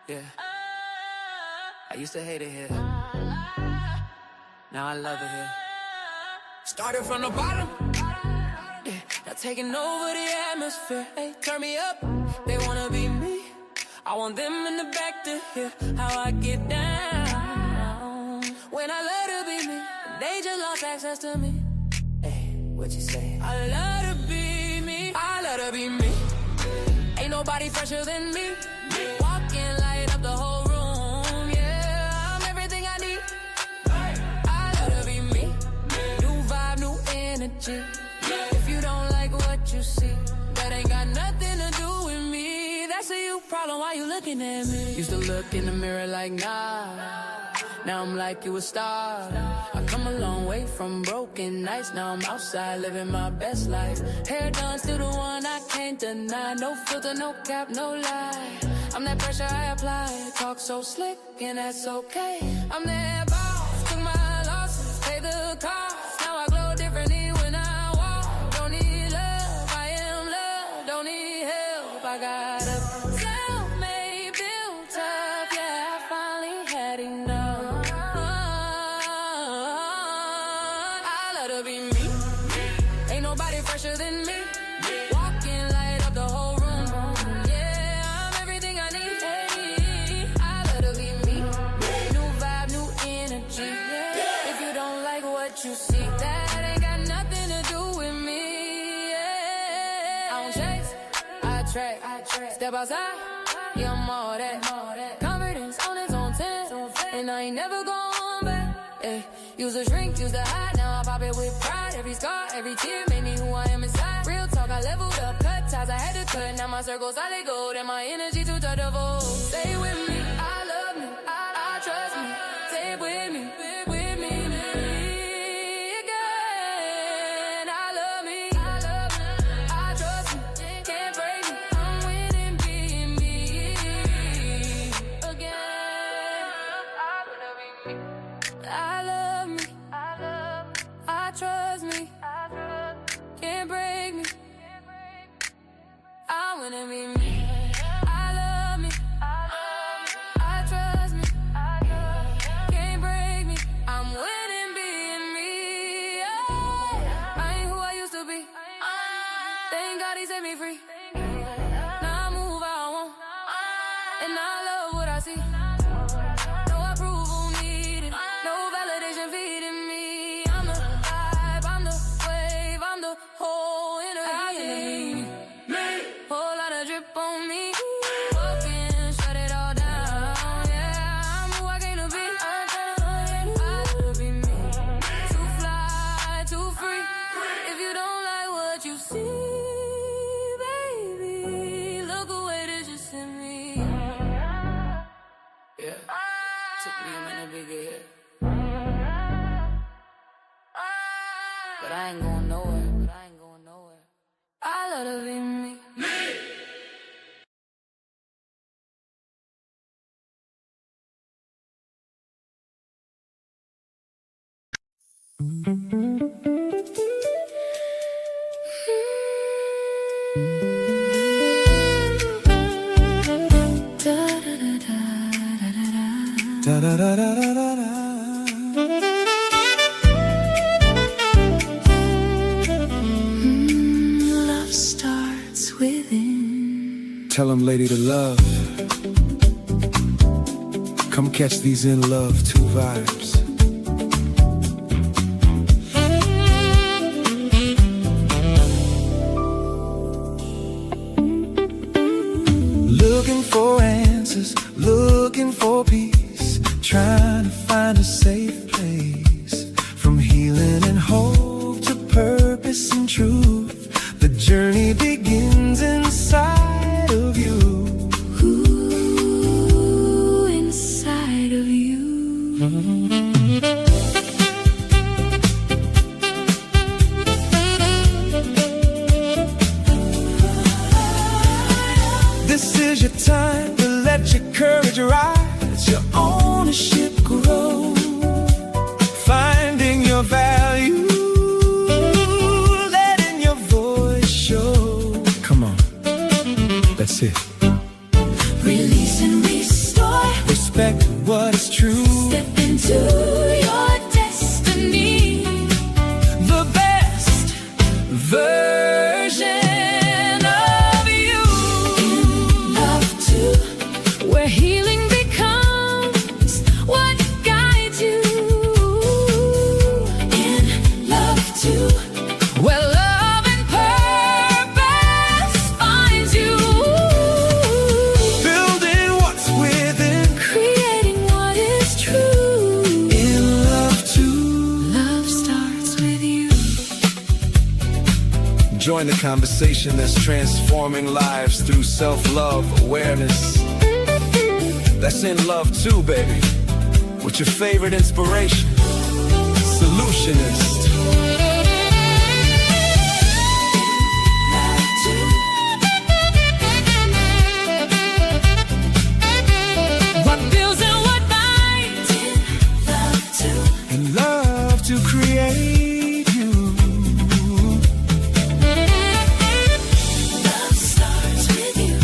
Yeah, I used to hate it here. Now I love it here. Started from the bottom, yeah, now taking over the atmosphere. Hey, turn me up, they wanna be me. I want them in the back to hear how I get down. When I let her be me, they just lost access to me. Hey, what you say? I let her be me, I let her be me. Ain't nobody fresher than me. Walking, light up the whole room. Yeah, I'm everything I need. I let her be me. New vibe, new energy. If you don't like what you see, that ain't got nothing to do with me. That's a you problem, why you looking at me? Used to look in the mirror like nah. Now I'm like you a star. I come a long way from broken nights. Now I'm outside living my best life. Hair done, still the one I can't deny. No filter, no cap, no lie. I'm that pressure I apply. Talk so slick and that's okay. I'm that boss, took my losses, pay the cost. Now I glow differently when I walk. Don't need love, I am love. Don't need help, I got a self-made, built up. Yeah, I finally had enough. Fresher than me, walking light up the whole room. Yeah, I'm everything I need. Hey, I let her be me. New vibe, new energy. Yeah. If you don't like what you see, that ain't got nothing to do with me. Yeah. I don't chase, I track. Step outside, yeah, I'm all that. Confidence on its own 10, and I ain't never going back. Hey, use a shrink, use the hide. Now I pop it with pride. Every scar, every tear made me who I am inside. Real talk, I leveled up, cut ties I had to cut. Now my circles solid gold, and my energy too touch the vote. Stay with me, I love me, I trust me. Stay with me, again. I love me, I trust me. Can't break me, I'm winning, being me again. I love me, I trust me. Can't break me, I'm gonna be me. I love me, I trust me. Can't break me, I'm winning being me. Yeah. I ain't who I used to be. Thank God he set me free. Now I move how I want, and I love what I see. No approval needed, no validation feeding me. I'm the vibe, I'm the wave, I'm the whole energy. Whole lot of drip on me. Walking, shut it all down. Yeah, I'm who I came to be. I love to be me. Too fly, too free. If you don't like what you see, baby, look away, this just in me. Yeah, took me a minute to get here, but I ain't going nowhere. I love to be me. Da da da da da da da. Love starts within. Tell 'em, lady, to love. Come catch these N.L.U.V.E.2 vibes. Looking for answers, looking for peace, trying to find a safe place. From healing and hope to purpose and truth, the journey begins inside of you. Ooh, inside of you. This is your time to let your courage rise, your ownership grow. Join the conversation that's transforming lives through self-love awareness. That's in L.U.V.E.2, baby, with your favorite inspiration, Solutionist. What feels and what binds L.U.V.E.2. And love to create you. Love starts with you.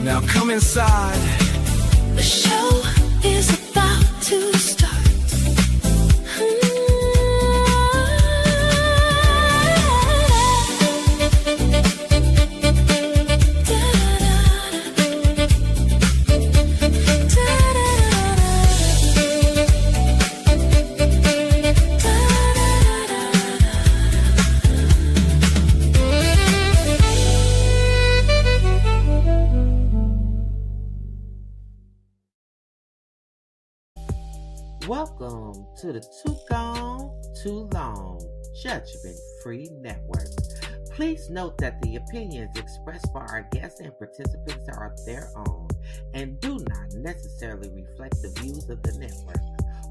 Now come inside. The show is about to start. Welcome to the Too Gone, Too Long Judgment Free Network. Please note that the opinions expressed by our guests and participants are their own and do not necessarily reflect the views of the network.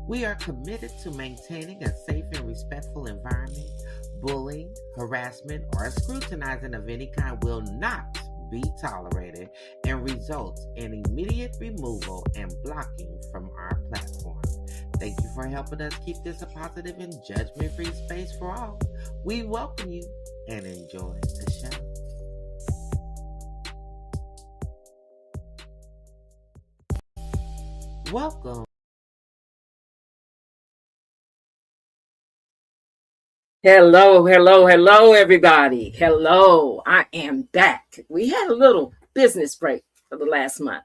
We are committed to maintaining a safe and respectful environment. Bullying, harassment, or scrutinizing of any kind will not be tolerated and results in immediate removal and blocking from our platform. Thank you for helping us keep this a positive and judgment-free space for all. We welcome you and enjoy the show. Welcome. Hello, everybody. Hello, I am back. We had a little business break for the last month.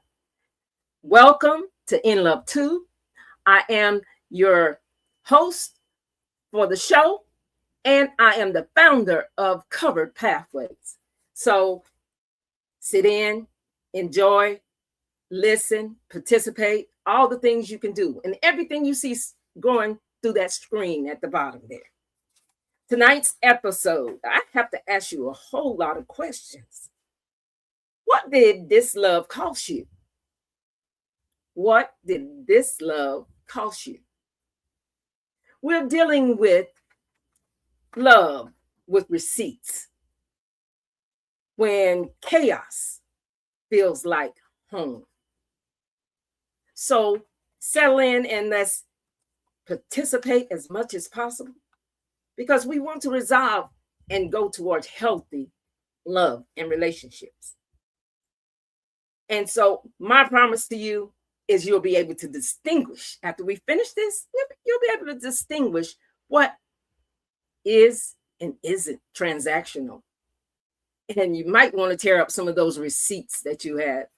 Welcome to INN L.U.V.E.2. I am your host for the show, and I am the founder of Covered Pathways. So sit in, enjoy, listen, participate, all the things you can do, and everything you see going through that screen at the bottom there. Tonight's episode, I have to ask you a whole lot of questions. What did this love cost you? What did this love cost you? We're dealing with love with receipts. When chaos feels like home. So settle in and let's participate as much as possible, because we want to resolve and go towards healthy love and relationships. And so my promise to you is you'll be able to distinguish, after we finish this, you'll be able to distinguish what is and isn't transactional. And you might want to tear up some of those receipts that you had.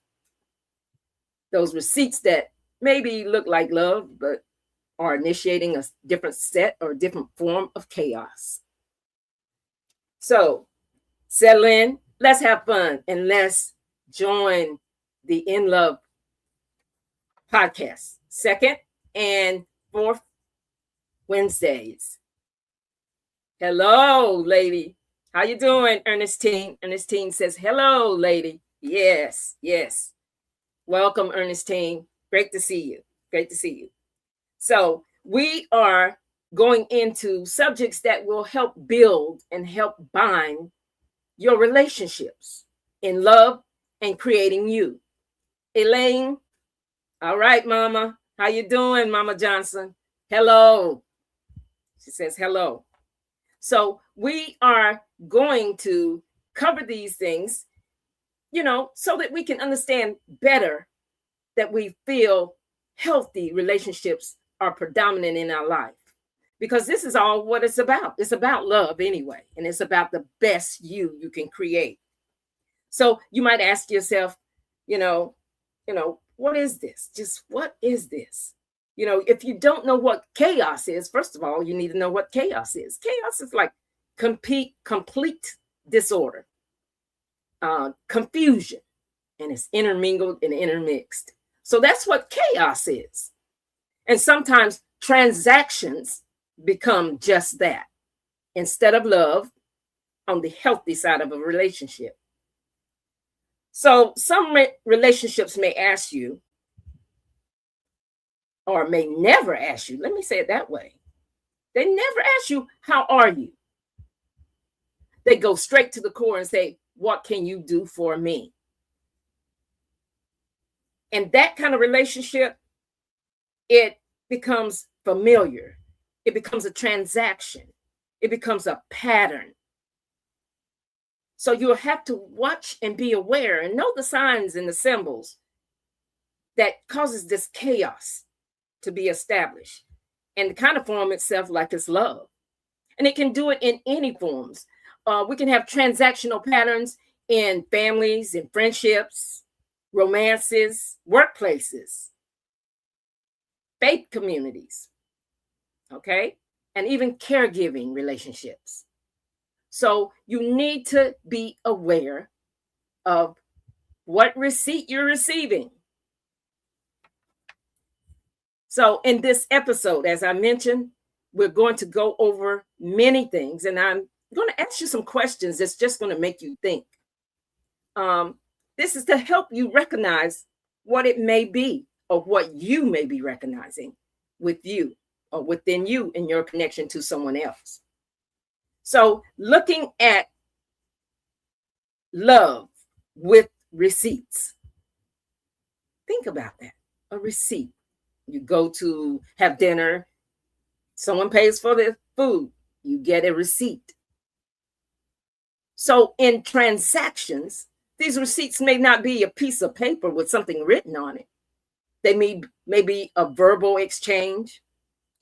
Those receipts that maybe look like love, but are initiating a different set or different form of chaos. So settle in, let's have fun, and let's join the In Love podcast, second and fourth Wednesdays. Hello, lady. How you doing, Ernestine? Ernestine says, hello, lady. Yes. Welcome, Ernestine. Great to see you. So we are going into subjects that will help build and help bind your relationships in love and creating you. Elaine, all right, Mama. How you doing, Mama Johnson? Hello. She says hello. So we are going to cover these things, so that we can understand better that we feel healthy relationships are predominant in our life. Because this is all what it's about. It's about love anyway. And it's about the best you can create. So you might ask yourself, what is this? Just what is this? If you don't know what chaos is, first of all, you need to know what chaos is. Chaos is like complete disorder, confusion, and it's intermingled and intermixed. So that's what chaos is. And sometimes transactions become just that, instead of love on the healthy side of a relationship. So some relationships may ask you, or may never ask you, let me say it that way. They never ask you, how are you? They go straight to the core and say, what can you do for me? And that kind of relationship, it becomes familiar. It becomes a transaction. It becomes a pattern. So you'll have to watch and be aware and know the signs and the symbols that causes this chaos to be established and kind of form itself like it's love. And it can do it in any forms. We can have transactional patterns in families and friendships, romances, workplaces, faith communities, okay? And even caregiving relationships. So you need to be aware of what receipt you're receiving. So in this episode, as I mentioned, we're going to go over many things, and I'm going to ask you some questions that's just going to make you think. This is to help you recognize what it may be or what you may be recognizing with you or within you in your connection to someone else. So looking at love with receipts. Think about that, a receipt. You go to have dinner, someone pays for the food, you get a receipt. So in transactions, these receipts may not be a piece of paper with something written on it. They may be a verbal exchange,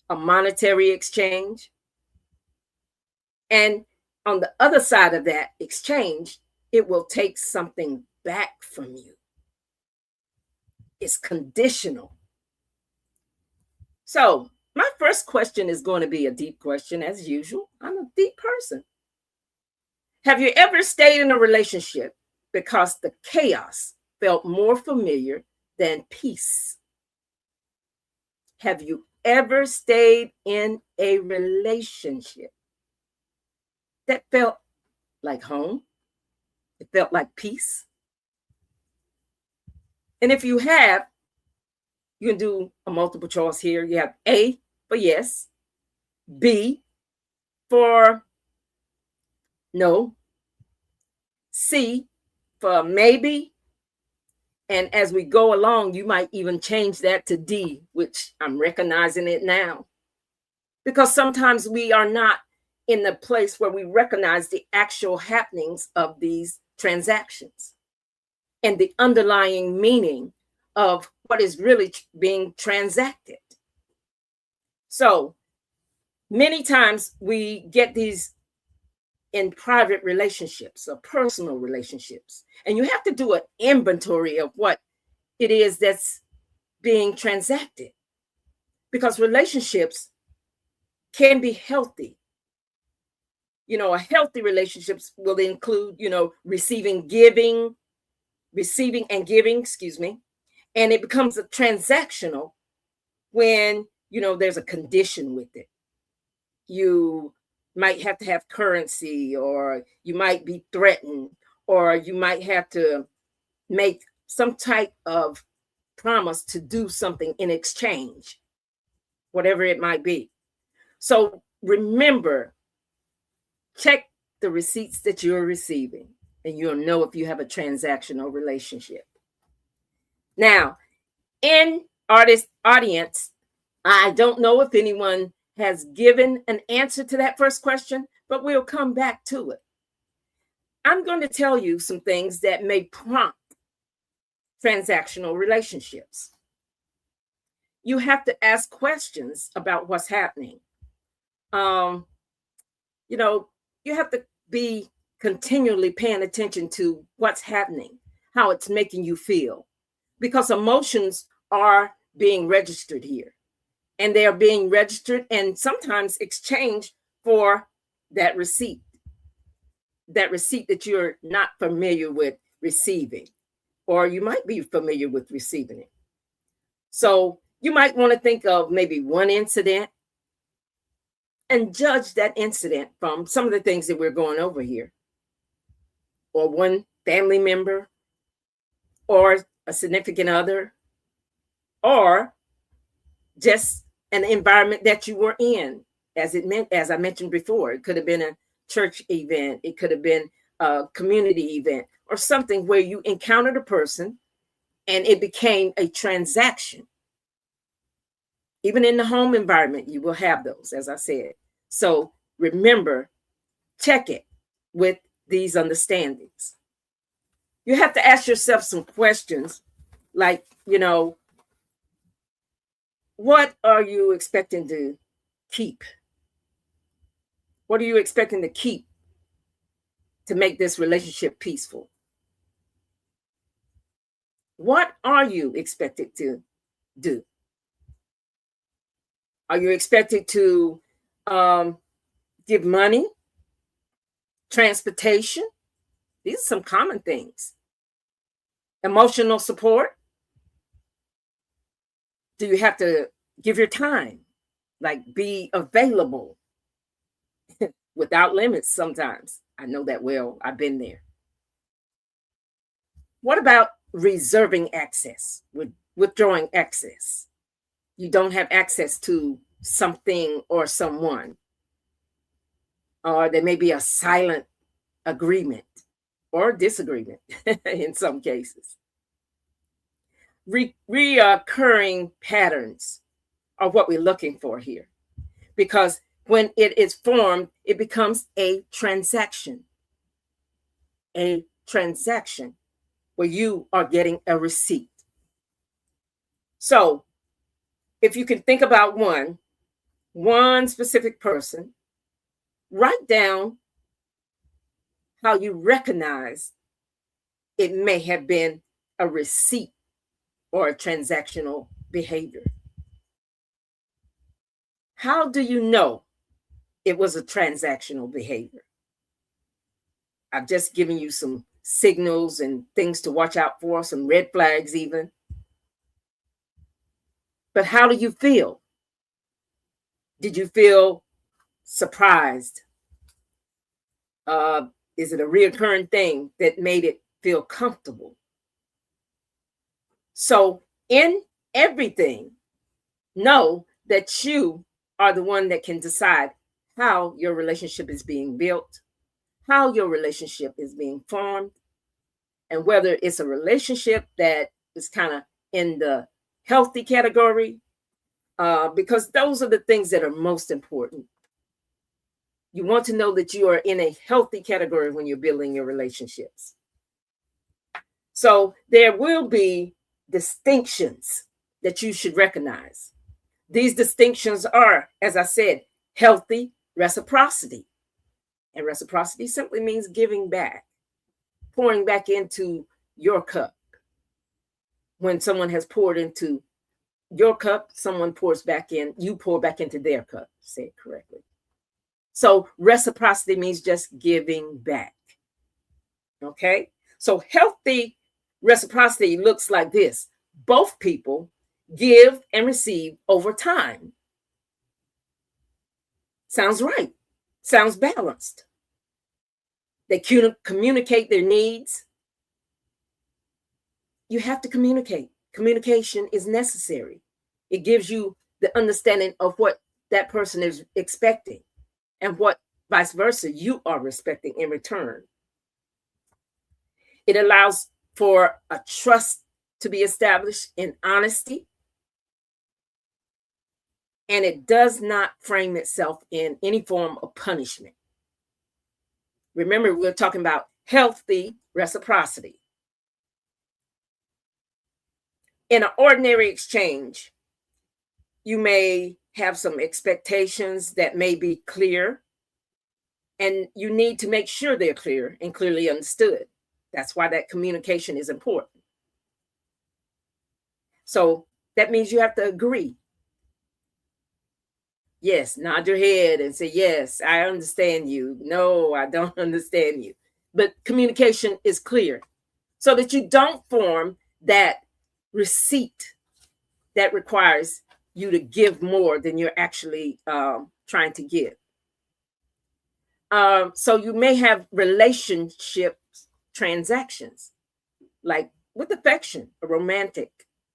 a monetary exchange. And on the other side of that exchange, it will take something back from you. It's conditional. So my first question is going to be a deep question, as usual. I'm a deep person. Have you ever stayed in a relationship because the chaos felt more familiar than peace? Have you ever stayed in a relationship that felt like home? It felt like peace? And if you have, you can do a multiple choice here. You have A for yes, B for no, C for maybe. And as we go along, you might even change that to D, which I'm recognizing it now. Because sometimes we are not in the place where we recognize the actual happenings of these transactions and the underlying meaning of what is really being transacted. So many times we get these in private relationships or personal relationships, and you have to do an inventory of what it is that's being transacted, because relationships can be healthy. A healthy relationships will include, receiving and giving, and it becomes a transactional when, there's a condition with it. You might have to have currency, or you might be threatened, or you might have to make some type of promise to do something in exchange, whatever it might be. So remember, check the receipts that you're receiving, and you'll know if you have a transactional relationship. Now, in audience, I don't know if anyone has given an answer to that first question, but we'll come back to it. I'm going to tell you some things that may prompt transactional relationships. You have to ask questions about what's happening. You have to be continually paying attention to what's happening, how it's making you feel, because emotions are being registered here, and they are being registered and sometimes exchanged for that receipt that you're not familiar with receiving, or you might be familiar with receiving it. So you might want to think of maybe one incident and judge that incident from some of the things that we're going over here, or one family member, or a significant other, or just an environment that you were in. As I mentioned before, it could have been a church event, it could have been a community event, or something where you encountered a person and it became a transaction. Even in the home environment, you will have those, as I said. So remember, check it with these understandings. You have to ask yourself some questions like, what are you expecting to keep? What are you expecting to keep to make this relationship peaceful? What are you expected to do? Are you expected to give money, transportation? These are some common things. Emotional support. Do you have to give your time? Like, be available without limits sometimes. I know that well. I've been there. What about reserving access, withdrawing access? You don't have access to something or someone, or there may be a silent agreement or disagreement in some cases. Reoccurring patterns are what we're looking for here, because when it is formed, it becomes a transaction. A transaction where you are getting a receipt. So if you can think about one specific person, write down how you recognize it may have been a receipt or a transactional behavior. How do you know it was a transactional behavior? I've just given you some signals and things to watch out for, some red flags even. But how do you feel? Did you feel surprised? Is it a reoccurring thing that made it feel comfortable? So in everything, know that you are the one that can decide how your relationship is being built, how your relationship is being formed, and whether it's a relationship that is kind of in the healthy category, because those are the things that are most important. You want to know that you are in a healthy category when you're building your relationships. So there will be distinctions that you should recognize. These distinctions are, as I said, healthy reciprocity. And reciprocity simply means giving back, pouring back into your cup. When someone has poured into your cup, someone pours back in, you pour back into their cup, say it correctly. So reciprocity means just giving back. Okay? So healthy reciprocity looks like this. Both people give and receive over time. Sounds right. Sounds balanced. They communicate their needs. You have to communicate. Communication is necessary. It gives you the understanding of what that person is expecting and what vice versa you are respecting in return. It allows for a trust to be established in honesty. And it does not frame itself in any form of punishment. Remember, we're talking about healthy reciprocity. In an ordinary exchange, you may have some expectations that may be clear, and you need to make sure they're clear and clearly understood. That's why that communication is important. So that means you have to agree. Yes, nod your head and say, yes, I understand you. No, I don't understand you. But communication is clear so that you don't form that receipt that requires you to give more than you're actually trying to give. So you may have relationship transactions, like with affection, a romantic,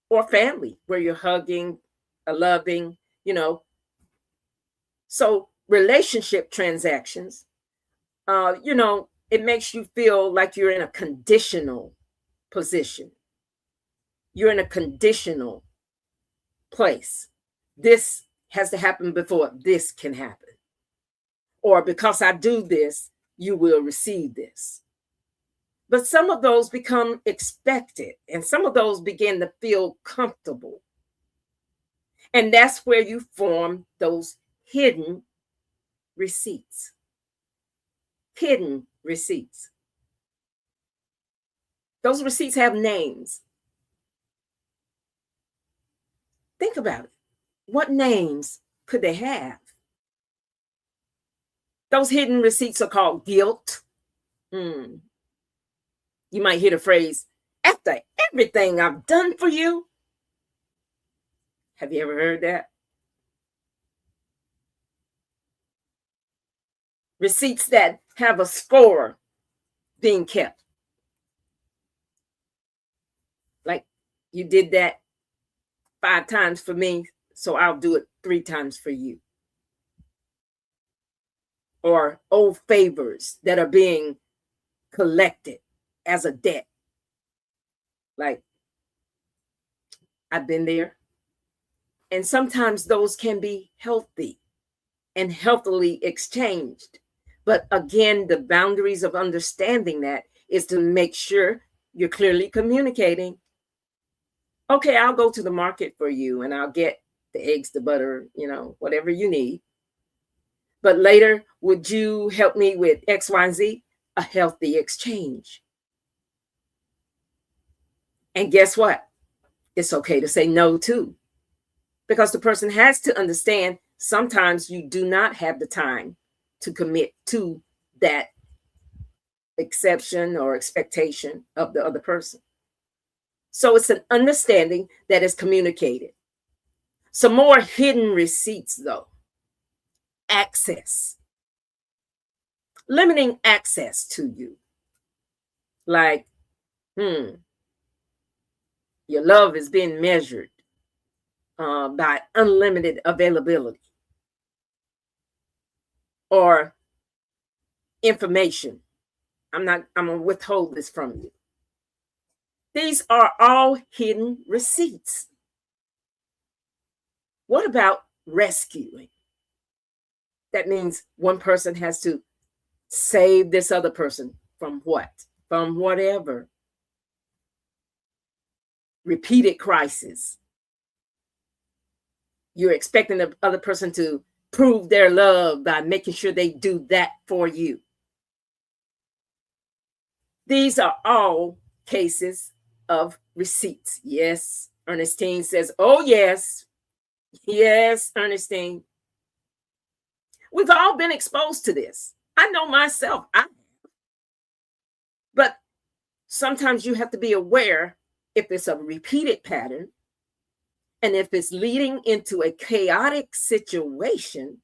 or family, where you're hugging, loving, you know. So relationship transactions, you know, it makes you feel like you're in a conditional position. You're in a conditional place. This has to happen before this can happen. Or because I do this, you will receive this. But some of those become expected, and some of those begin to feel comfortable. And that's where you form those hidden receipts. Hidden receipts. Those receipts have names. Think about it. What names could they have? Those hidden receipts are called guilt. You might hear the phrase, after everything I've done for you. Have you ever heard that? Receipts that have a score being kept. Like, you did that 5 times for me, so I'll do it 3 times for you. Or old favors that are being collected as a debt. Like, I've been there. And sometimes those can be healthy and healthily exchanged. But again, the boundaries of understanding that is to make sure you're clearly communicating. Okay, I'll go to the market for you and I'll get the eggs, the butter, you know, whatever you need. But later, would you help me with X, Y, and Z? A healthy exchange. And guess what? It's okay to say no too. Because the person has to understand sometimes you do not have the time to commit to that exception or expectation of the other person. So it's an understanding that is communicated. Some more hidden receipts, though. Access. Limiting access to you. Like, your love is being measured by unlimited availability or information. I'm gonna withhold this from you. These are all hidden receipts. What about rescuing? That means one person has to save this other person from what? From whatever. Repeated crisis. You're expecting the other person to prove their love by making sure they do that for you. These are all cases of receipts. Yes, Ernestine says, oh, yes. Yes, Ernestine. We've all been exposed to this. I know myself. But sometimes you have to be aware if it's a repeated pattern and if it's leading into a chaotic situation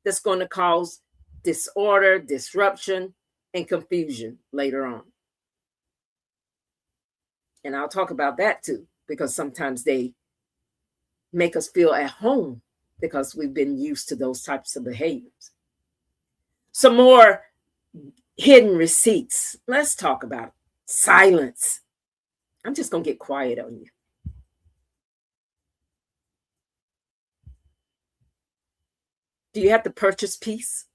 that's going to cause disorder, disruption, and confusion later on. And I'll talk about that too, because sometimes they make us feel at home because we've been used to those types of behaviors. Some more hidden receipts. Let's talk about silence. I'm just going to get quiet on you. Do you have to purchase peace?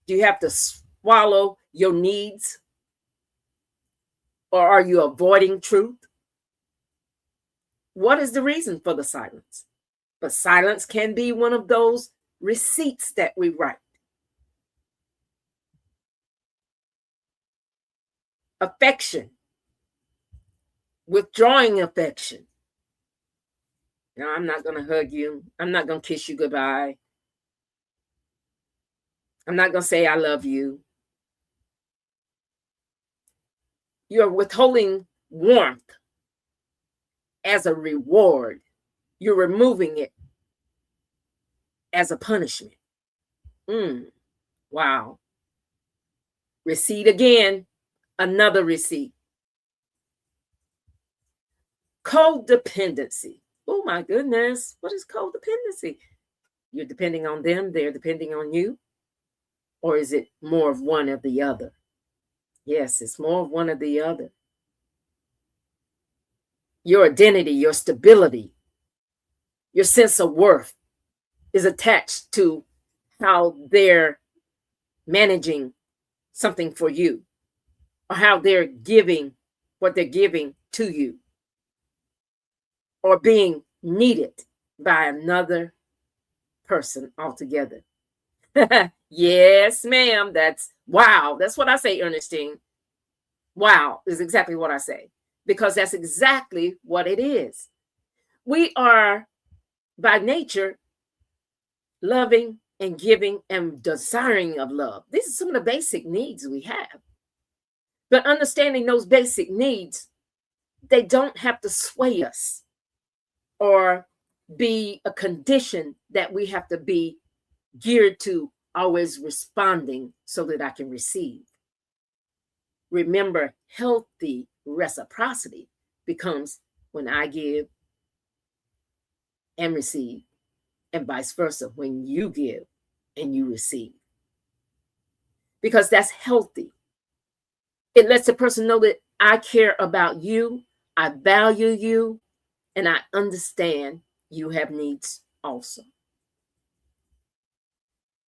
Do you have to swallow your needs? Or are you avoiding truth? What is the reason for the silence? But silence can be one of those receipts that we write. Affection. Withdrawing affection. No, I'm not going to hug you. I'm not going to kiss you goodbye. I'm not going to say I love you. You're withholding warmth as a reward. You're removing it as a punishment. Wow. Receipt again, another receipt. Codependency. Oh my goodness. What is codependency? You're depending on them, they're depending on you. Or is it more of one or the other? Yes, it's more of one or the other. Your identity, your stability, your sense of worth is attached to how they're managing something for you or how they're giving what they're giving to you or being needed by another person altogether. Yes, ma'am. That's wow. That's what I say, Ernestine. Wow is exactly what I say, because that's exactly what it is. We are by nature loving and giving and desiring of love. These are some of the basic needs we have. But understanding those basic needs, they don't have to sway us or be a condition that we have to be geared to always responding so that I can receive. Remember, healthy reciprocity becomes when I give and receive, and vice versa, when you give and you receive. Because that's healthy. It lets the person know that I care about you, I value you, and I understand you have needs also.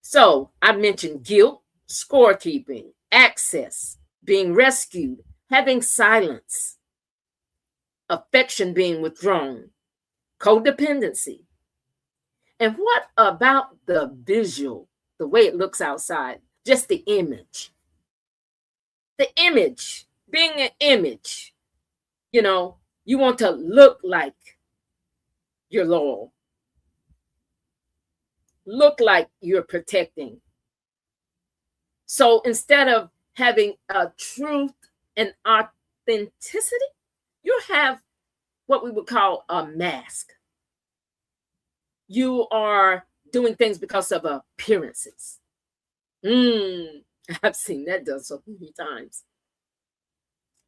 So I mentioned guilt, scorekeeping, access, being rescued, having silence, affection being withdrawn, codependency. And what about the visual, the way it looks outside, just the image? The image, being an image, you want to look like you're loyal, look like you're protecting. So instead of having a truth and authenticity, you have what we would call a mask. You are doing things because of appearances. I've seen that done so many times.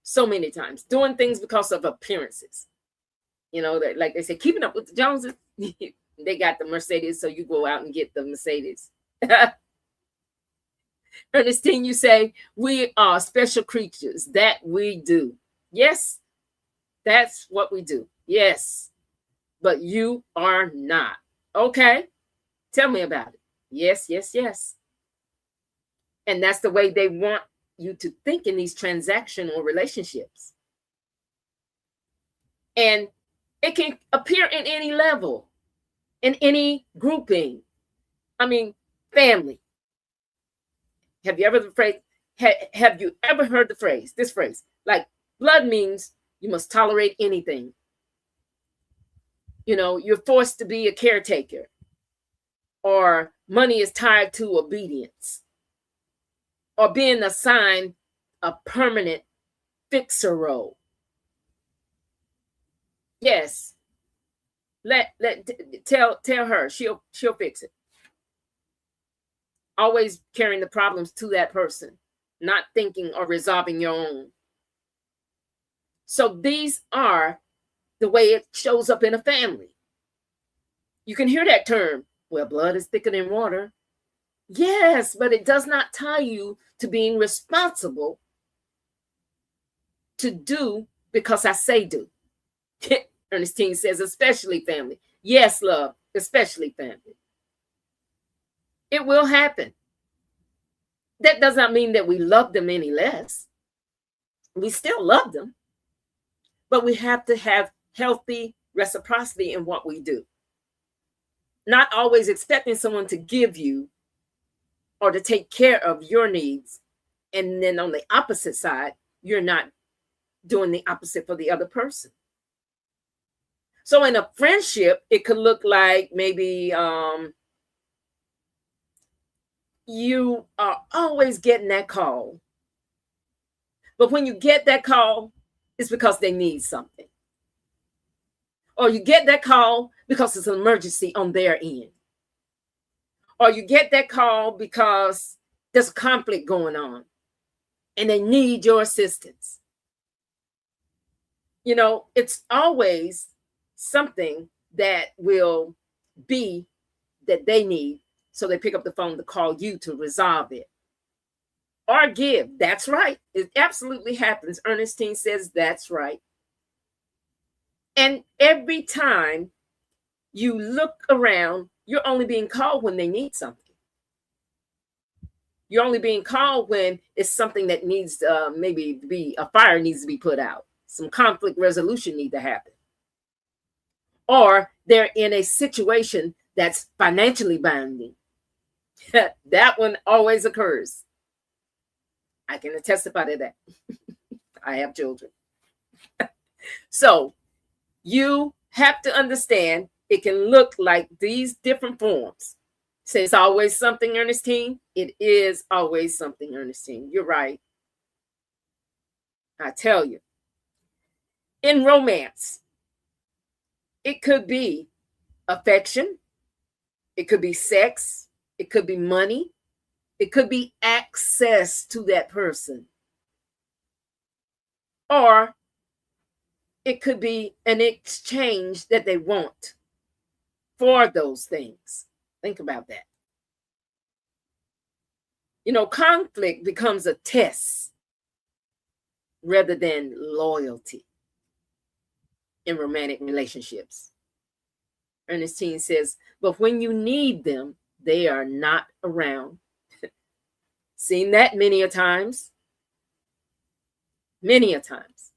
So many times. Doing things because of appearances. Like they say, keeping up with the Joneses. They got the Mercedes, so you go out and get the Mercedes. Ernestine, you say, we are special creatures. That we do. Yes, that's what we do. Yes, but you are not. Okay, tell me about it. Yes, yes, yes. And that's the way they want you to think in these transactional relationships. And it can appear in any level, in any grouping. I mean, family. Have you ever heard this phrase? Like, blood means you must tolerate anything. You're forced to be a caretaker, or money is tied to obedience, or being assigned a permanent fixer role. Yes. Tell her she'll fix it. Always carrying the problems to that person, not thinking or resolving your own. So these are the way it shows up in a family. You can hear that term, well, blood is thicker than water. Yes, but it does not tie you to being responsible to do because I say do. Ernestine says, especially family. Yes, love, especially family. It will happen. That does not mean that we love them any less. We still love them. But we have to have healthy reciprocity in what we do. Not always expecting someone to give you or to take care of your needs. And then on the opposite side, you're not doing the opposite for the other person. So in a friendship, it could look like maybe you are always getting that call. But when you get that call, it's because they need something. Or you get that call because it's an emergency on their end. or you get that call because there's a conflict going on and they need your assistance. You know, it's always something that will be that they need. So they pick up the phone to call you to resolve it or give. That's right. It absolutely happens. Ernestine says that's right. And every time you look around, you're only being called when they need something. You're only being called when it's something that needs maybe be a fire needs to be put out. Some conflict resolution need to happen. Or they're in a situation that's financially binding. That one always occurs. I can testify to that. I have children. So you have to understand it can look like these different forms. Say it's always something, Ernestine. It is always something, Ernestine. You're right. I tell you. In romance, it could be affection. It could be sex. It could be money. It could be access to that person. Or it could be an exchange that they want for those things. Think about that. You know, conflict becomes a test rather than loyalty in romantic relationships. Ernestine says, but when you need them, they are not around. Seen that many a times. Many a times.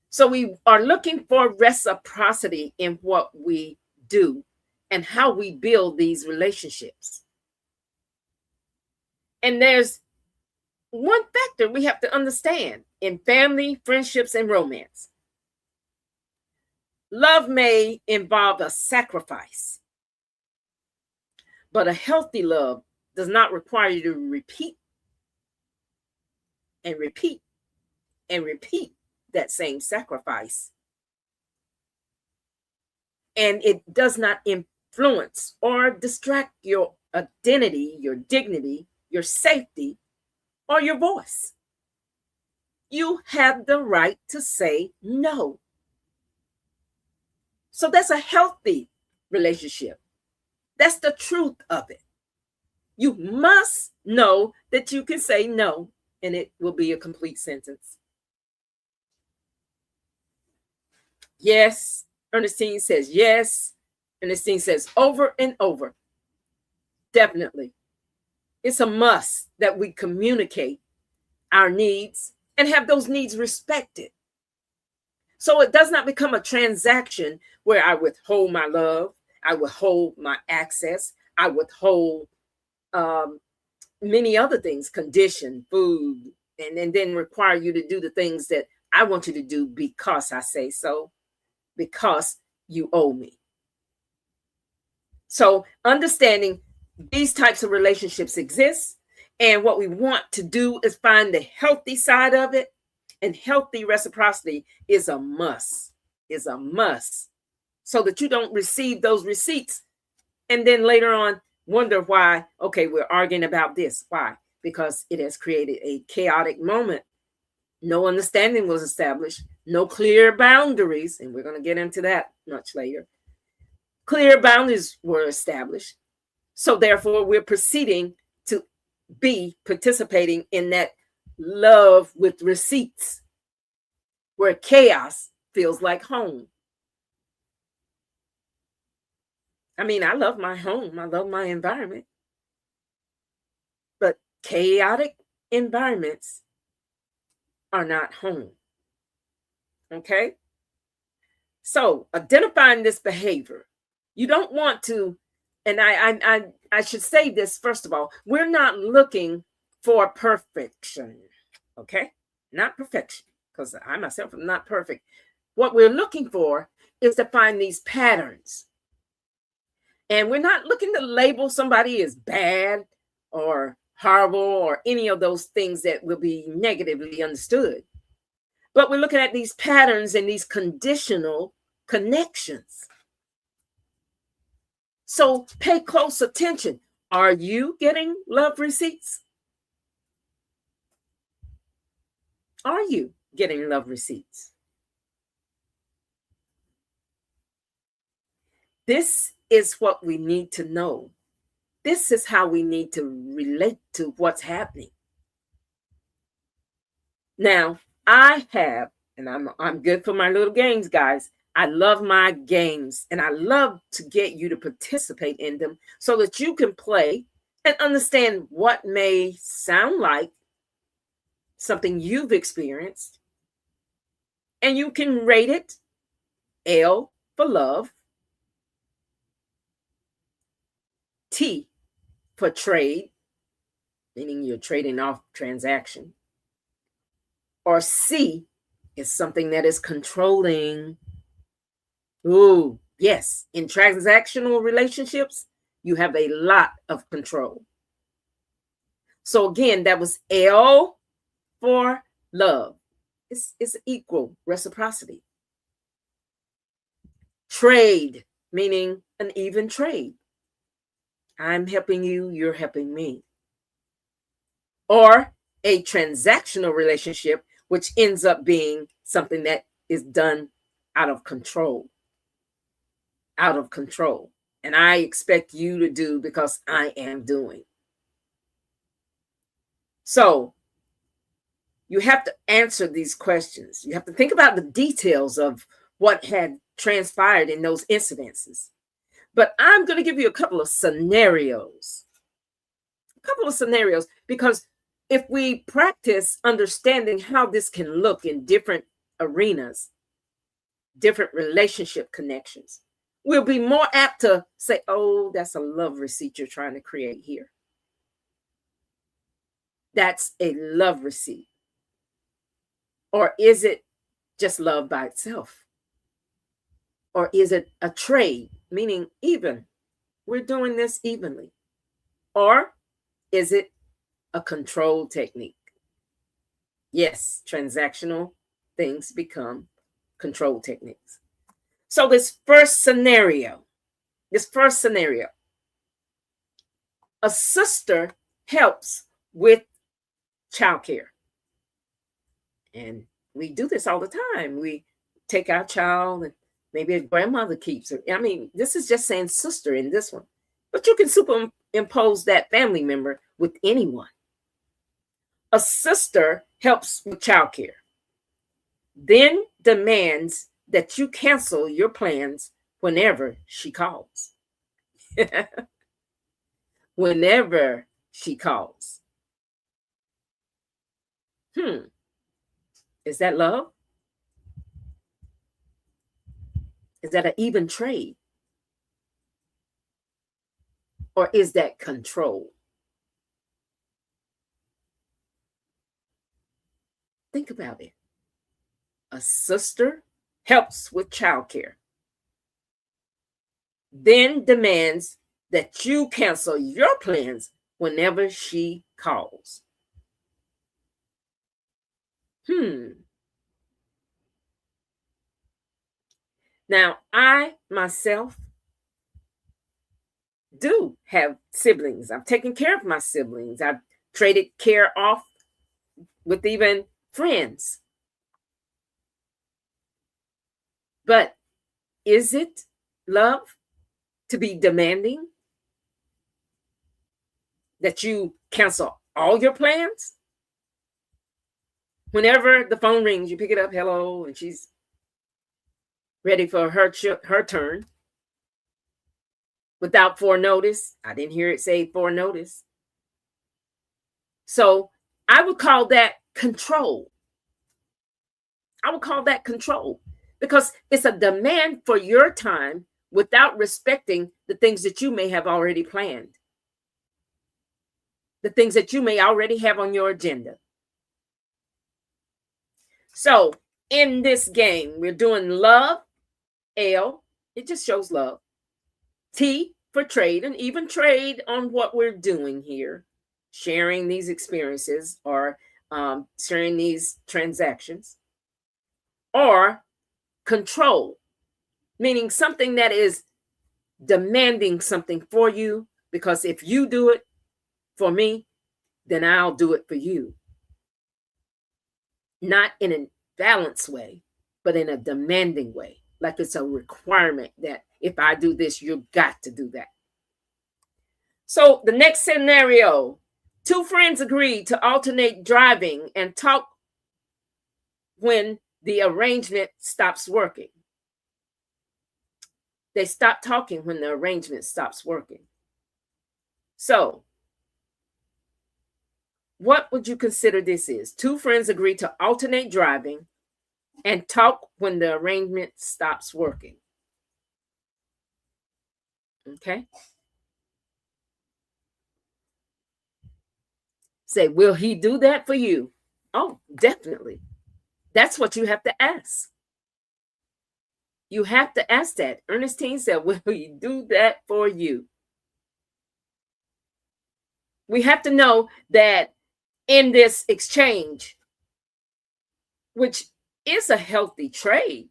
So we are looking for reciprocity in what we do and how we build these relationships. And there's one factor we have to understand in family, friendships, and romance. Love may involve a sacrifice, but a healthy love does not require you to repeat and repeat and repeat that same sacrifice. And it does not influence or distract your identity, your dignity, your safety, or your voice. You have the right to say no. So that's a healthy relationship. That's the truth of it. You must know that you can say no, and it will be a complete sentence. Yes. Ernestine says yes. Ernestine says over and over. Definitely. It's a must that we communicate our needs and have those needs respected. So it does not become a transaction where I withhold my love, I withhold my access, I withhold many other things, condition, food, and then require you to do the things that I want you to do because I say so, because you owe me. So understanding these types of relationships exist, and what we want to do is find the healthy side of it, and healthy reciprocity is a must, so that you don't receive those receipts and then later on wonder why, okay, we're arguing about this. Why? Because it has created a chaotic moment. No understanding was established, no clear boundaries, and we're going to get into that much later. Clear boundaries were established. So therefore, we're proceeding to be participating in that love with receipts, where chaos feels like home. I mean, I love my home. I love my environment. But chaotic environments are not home. Okay? So identifying this behavior, you don't want to, and I should say this first of all, we're not looking for perfection. Okay? Not perfection, because I myself am not perfect. What we're looking for is to find these patterns. And we're not looking to label somebody as bad or horrible or any of those things that will be negatively understood. But we're looking at these patterns and these conditional connections. So pay close attention. Are you getting love receipts? Are you getting love receipts? This is what we need to know. This is how we need to relate to what's happening. Now, I have, and I'm good for my little games, guys. I love my games, and I love to get you to participate in them so that you can play and understand what may sound like something you've experienced, and you can rate it L for love, T for trade, meaning you're trading off transaction, or C is something that is controlling. Ooh, yes. In transactional relationships, you have a lot of control. So again, that was L for love. It's equal reciprocity. Trade, meaning an even trade. I'm helping you, you're helping me. Or a transactional relationship, which ends up being something that is done out of control. Out of control. And I expect you to do because I am doing. So you have to answer these questions. You have to think about the details of what had transpired in those incidences. But I'm going to give you a couple of scenarios. Because if we practice understanding how this can look in different arenas, different relationship connections, we'll be more apt to say, oh, that's a love receipt you're trying to create here. That's a love receipt. Or is it just love by itself? Or is it a trade, meaning even? We're doing this evenly. Or is it a control technique? Yes, transactional things become control techniques. So this first scenario, a sister helps with childcare. And we do this all the time. We take our child and maybe a grandmother keeps her. I mean, this is just saying sister in this one. But you can superimpose that family member with anyone. A sister helps with childcare, then demands that you cancel your plans whenever she calls. Whenever she calls. Is that love? Is that an even trade? Or is that control? Think about it. A sister helps with childcare, then demands that you cancel your plans whenever she calls. Now, I myself do have siblings. I've taken care of my siblings. I've traded care off with even friends. But is it love to be demanding that you cancel all your plans? Whenever the phone rings, you pick it up, hello, and she's ready for her turn. Without forenotice. I didn't hear it say forenotice. So I would call that control. Because it's a demand for your time without respecting the things that you may have already planned, the things that you may already have on your agenda. So in this game, we're doing love, L, it just shows love. T for trade, and even trade on what we're doing here, sharing these experiences or sharing these transactions. Or control, meaning something that is demanding something for you Because if you do it for me, then I'll do it for you. Not in a balanced way, but in a demanding way. Like it's a requirement that if I do this, you've got to do that. So the next scenario, two friends agree to alternate driving and talk when the arrangement stops working. They stop talking when the arrangement stops working. So, what would you consider this is? Two friends agree to alternate driving and talk when the arrangement stops working. Okay? Say, will he do that for you? Oh, definitely. That's what you have to ask. You have to ask that. Ernestine said, will he do that for you? We have to know that in this exchange, which is a healthy trade,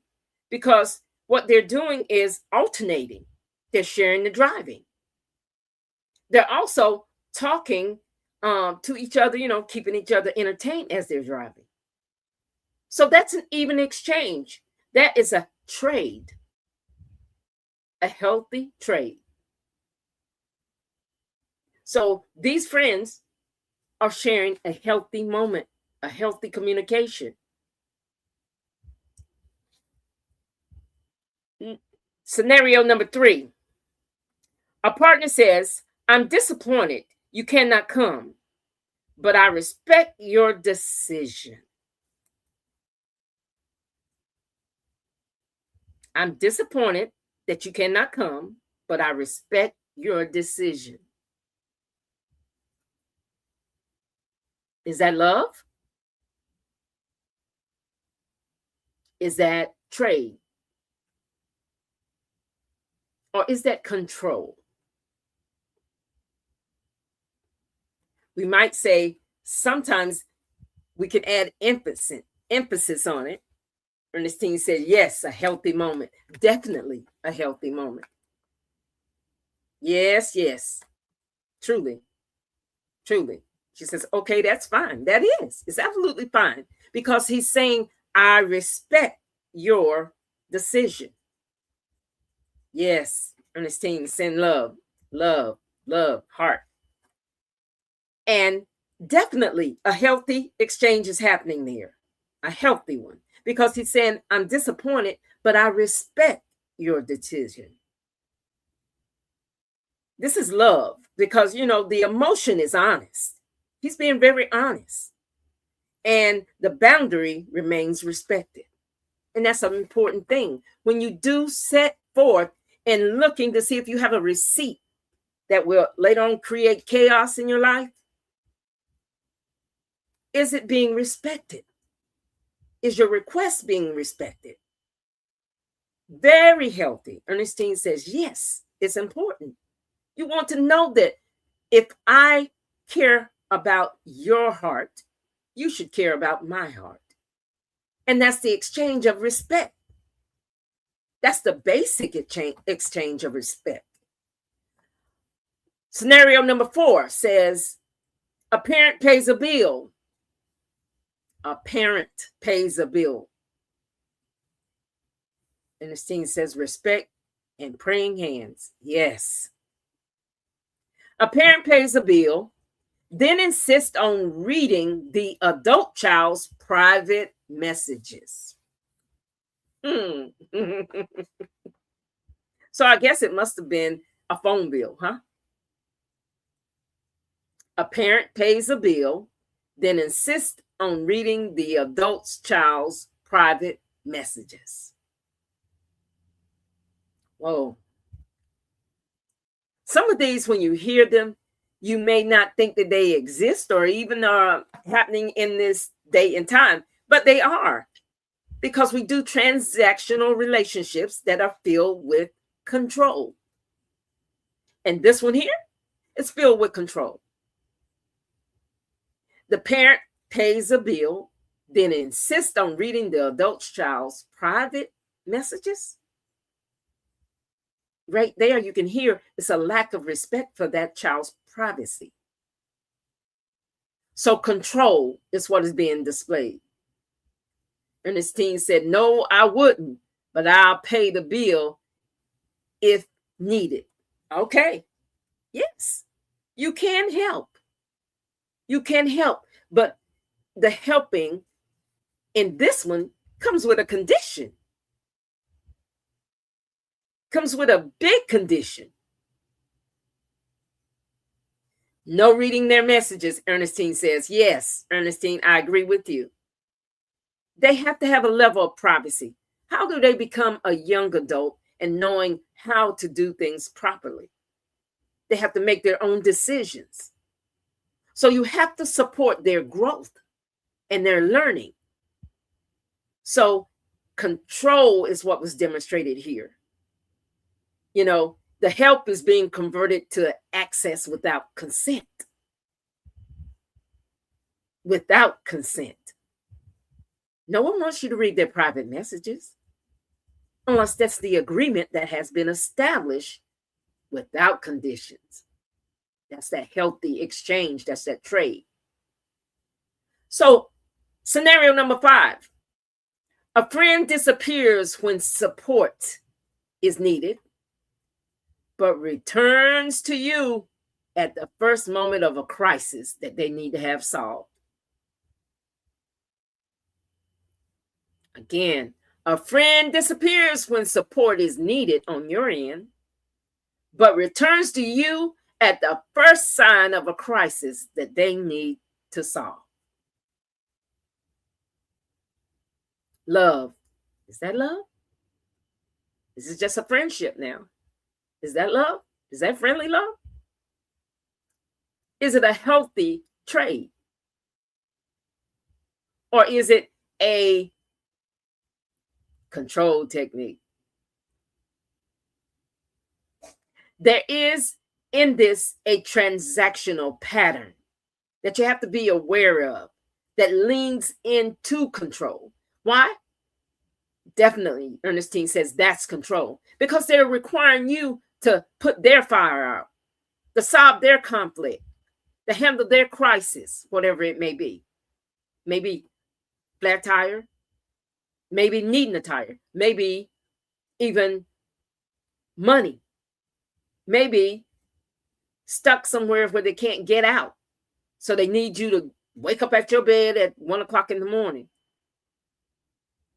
because what they're doing is alternating. They're sharing the driving. They're also talking to each other, keeping each other entertained as they're driving. So that's an even exchange. That is a trade, a healthy trade. So these friends are sharing a healthy moment, a healthy communication. Scenario number 3. A partner says, I'm disappointed you cannot come, but I respect your decision. I'm disappointed that you cannot come, but I respect your decision. Is that love? Is that trade? Or is that control? We might say sometimes we can add emphasis on it. Ernestine said, yes, a healthy moment. Definitely a healthy moment. Yes, yes. Truly. Truly. She says, okay, that's fine. That is. It's absolutely fine. Because he's saying, I respect your decision. Yes. Ernestine, send love, love, love, heart. And definitely a healthy exchange is happening there. A healthy one. Because he's saying, I'm disappointed, but I respect your decision. This is love because, the emotion is honest. He's being very honest. And the boundary remains respected. And that's an important thing. When you do set forth and looking to see if you have a receipt that will later on create chaos in your life, is it being respected? Is your request being respected? Very healthy. Ernestine says, yes, it's important. You want to know that if I care about your heart, you should care about my heart. And that's the exchange of respect. That's the basic exchange of respect. Scenario number 4 says, a parent pays a bill. A parent pays a bill. Ernestine says, respect and praying hands. Yes. A parent pays a bill, then insists on reading the adult child's private messages. So I guess it must have been a phone bill, huh? A parent pays a bill, then insists on reading the adult child's private messages. Whoa. Some of these, when you hear them, you may not think that they exist or even are happening in this day and time, but they are, because we do transactional relationships that are filled with control. And this one here is filled with control. The parent pays a bill, then insists on reading the adult child's private messages. right there, you can hear it's a lack of respect for that child's privacy. So control is what is being displayed. Ernestine said, no, I wouldn't, but I'll pay the bill if needed. Okay. Yes, you can help. You can help. But the helping in this one comes with a condition, comes with a big condition. No reading their messages, Ernestine says. Yes, Ernestine, I agree with you. They have to have a level of privacy. How do they become a young adult and knowing how to do things properly? They have to make their own decisions. So you have to support their growth and their learning. So control is what was demonstrated here. You know, the help is being converted to access without consent. Without consent. No one wants you to read their private messages unless that's the agreement that has been established without conditions. That's that healthy exchange. That's that trade. So, scenario number 5. A friend disappears when support is needed, but returns to you at the first moment of a crisis that they need to have solved. Again, a friend disappears when support is needed on your end, but returns to you at the first sign of a crisis that they need to solve. Love. Is that love? Is it just a friendship now? Is that love? Is that friendly love? Is it a healthy trade? Or is it a control technique? There is in this a transactional pattern that you have to be aware of that leans into control. Why? Definitely, Ernestine says that's control because they're requiring you to put their fire out, to solve their conflict, to handle their crisis, whatever it may be. Maybe flat tire, maybe needing a tire, maybe even money, maybe stuck somewhere where they can't get out. So they need you to wake up at your bed at 1 o'clock in the morning.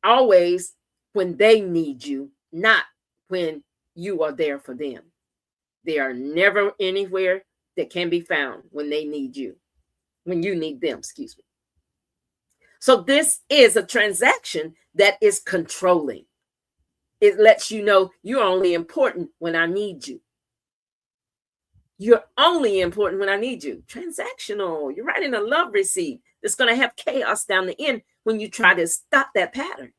Always when they need you, not when you are there for them. They are never anywhere that can be found when they need you, when you need them, excuse me. So this is a transaction that is controlling. It lets you know you're only important when I need you. You're only important when I need you. Transactional. You're writing a love receipt that's going to have chaos down the end when you try to stop that pattern.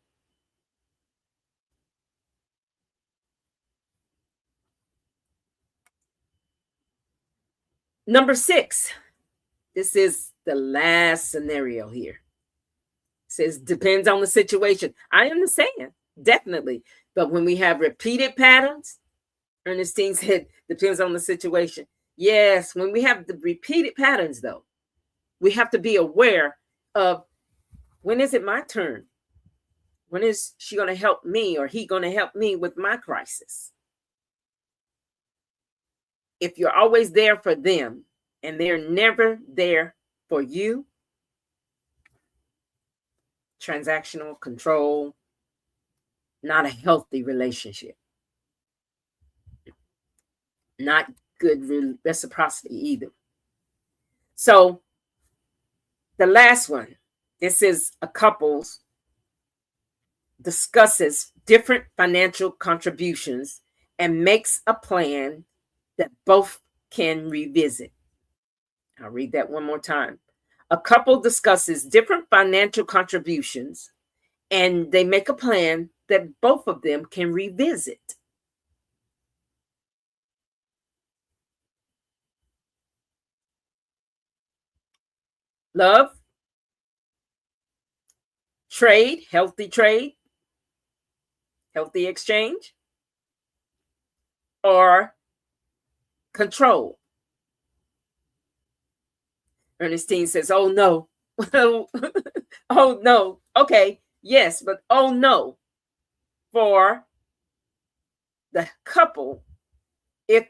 Number 6. This is the last scenario here. It says depends on the situation. I understand, definitely. But when we have repeated patterns, Ernestine said depends on the situation. Yes, when we have the repeated patterns, though, we have to be aware of when is it my turn? When is she going to help me or he going to help me with my crisis? If you're always there for them and they're never there for you, transactional control, not a healthy relationship, not good reciprocity either. So the last one, this is a couple's discusses different financial contributions and makes a plan that both can revisit. I'll read that one more time. A couple discusses different financial contributions and they make a plan that both of them can revisit. Love, trade, healthy exchange. or control? Ernestine says, oh no. Oh no. Okay, yes, but oh no. For the couple, if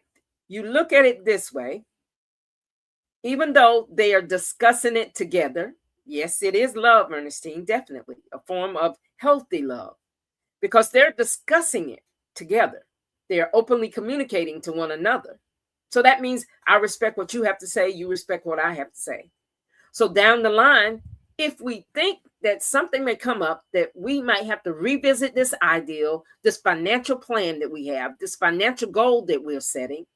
you look at it this way, even though they are discussing it together, yes, it is love, Ernestine, definitely a form of healthy love, because they're discussing it together. They are openly communicating to one another. So that means I respect what you have to say, you respect what I have to say. So down the line, if we think that something may come up that we might have to revisit this ideal, this financial plan that we have, this financial goal that we're setting,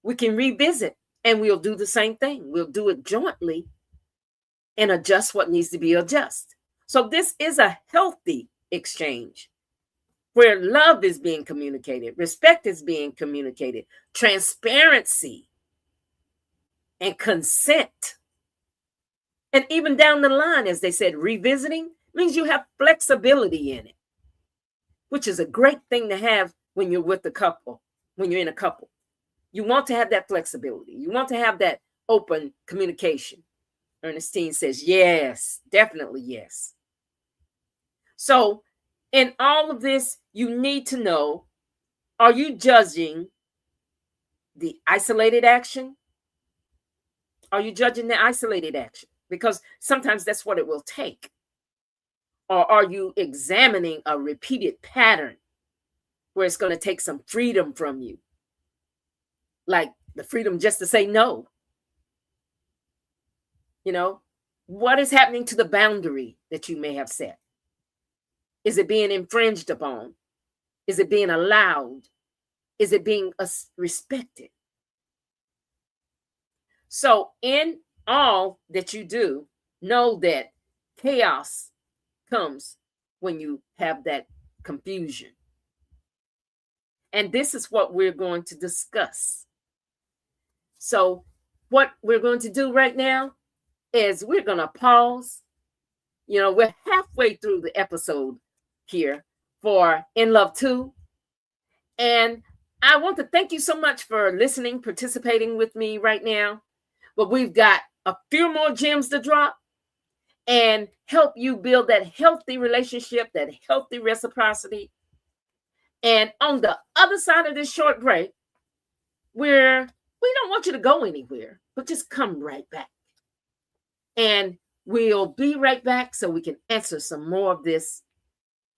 we can revisit and we'll do the same thing. We'll do it jointly and adjust what needs to be adjusted. So this is a healthy exchange where love is being communicated, respect is being communicated, transparency and consent. And even down the line, as they said, revisiting means you have flexibility in it, which is a great thing to have when you're with a couple, when you're in a couple. You want to have that flexibility. You want to have that open communication. Ernestine says, yes, definitely yes. So in all of this, you need to know, are you judging the isolated action? Are you judging the isolated action? Because sometimes that's what it will take. Or are you examining a repeated pattern where it's going to take some freedom from you? Like the freedom just to say no. You know, what is happening to the boundary that you may have set? Is it being infringed upon? Is it being allowed? Is it being respected? So in all that you do, know that chaos comes when you have that confusion. And this is what we're going to discuss. So what we're going to do right now is we're going to pause. You know, we're halfway through the episode here for INN L.U.V.E.2. And I want to thank you so much for listening, participating with me right now. But we've got a few more gems to drop and help you build that healthy relationship, that healthy reciprocity. And on the other side of this short break, we don't want you to go anywhere, but just come right back. And we'll be right back so we can answer some more of this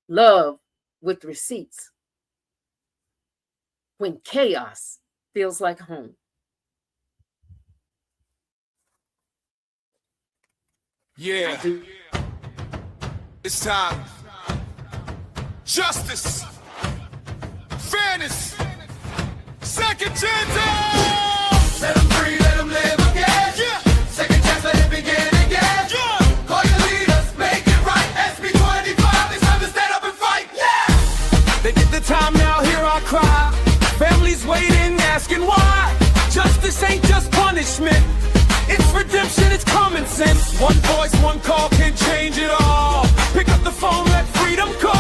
love with receipts when chaos feels like home. Yeah, it's time. Justice, fairness, second chance. Set them free, let them live again. Yeah. Second chance, let it begin again. Yeah. Call your leaders, make it right. SB 25, it's time to stand up and fight. Yeah. They did the time, now hear our cry. Families waiting, asking why. Justice ain't just punishment. It's redemption, it's common sense. One voice, one call can change it all. Pick up the phone, let freedom call.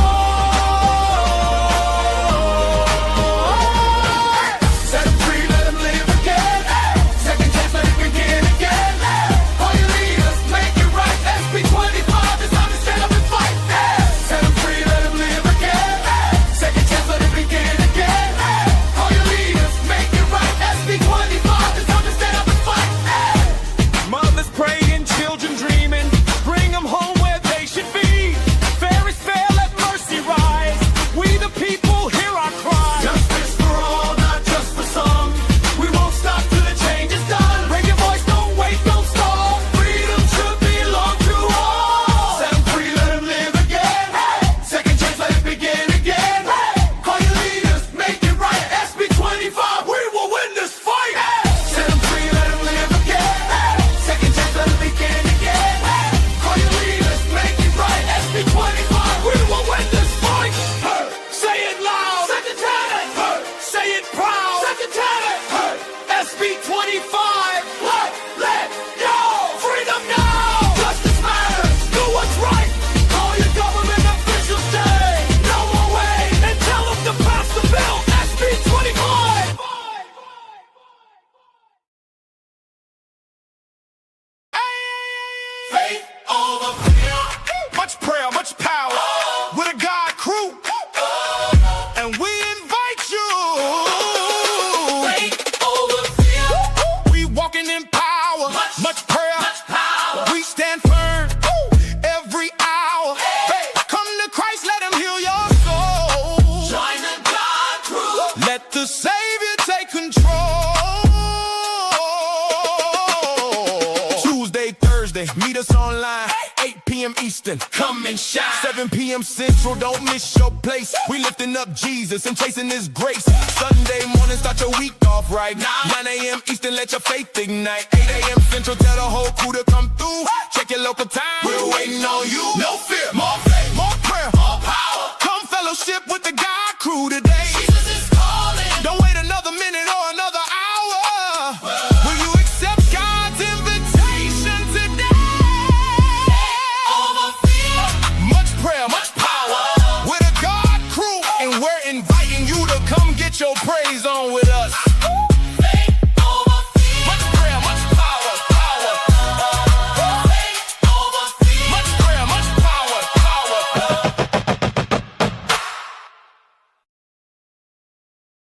Set them free, let them live again. Second chance, let it begin again. Call your leaders, make it right. SB 25, it's time to stand up and fight. Set them free, let them live again. Second chance, let it begin again. Call your leaders, make it right. SB 25, it's time to stand up and fight. Mothers praying, children dreaming, bring them home where they Let the Savior take control. Tuesday, Thursday, meet us online. 8 p.m. Eastern, come and shine. 7 p.m. Central, don't miss your place. We lifting up Jesus and chasing His grace. Sunday morning, start your week off right. 9 a.m. Eastern, let your faith ignite. 8 a.m. Central, tell the whole crew to come through. Check your local time. We're waiting on you. No fear, more faith, more prayer, more power. Come fellowship with the God crew today. Jesus is calling. Don't wait another minute or another hour. Will you accept God's invitation today? Much prayer, much power. With a God crew, and we're inviting you to come get your praise on with us. Much prayer, much power, power. Much prayer, much power, power.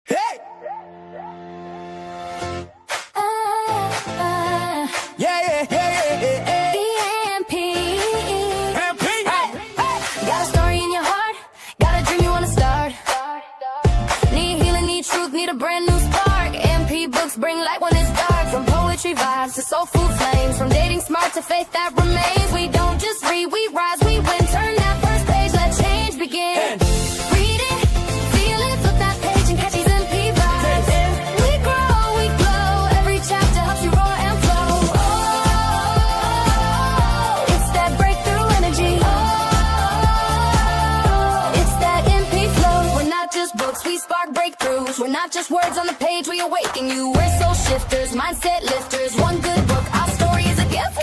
Hey! Yeah, yeah, yeah, yeah, yeah. EMP. MP. Got a story in your heart, got a dream you wanna start. Need healing, need truth, need a brand new spark. MP books bring light when it's dark. From poetry vibes to soul food flames, from dating smart to faith that remains. We don't just read, we rise, we win. Turn that first page, let change begin. Read it, feel it, flip that page and catch these MP vibes. We grow, we glow, every chapter helps you roar and flow. Oh, it's that breakthrough energy. Oh, it's that MP flow. We're not just books, we spark breakthroughs. We're not just words on the page, we awaken you. We're soul shifters, mindset lifters. One good book, our story is a gift.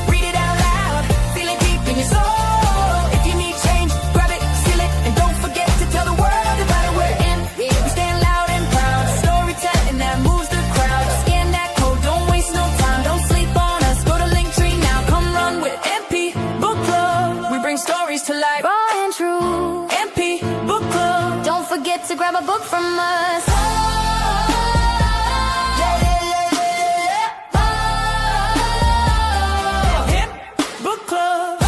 Read it out loud. Feel it deep in your soul. If you need change, grab it, seal it, and don't forget to tell the world about it. We're in. We stand loud and proud. Storytelling that moves the crowd. Scan that code, don't waste no time. Don't sleep on us. Go to Linktree now. Come run with MP Book Club. We bring stories to life, raw and true. MP Book Club. Don't forget to grab a book from us. Book club.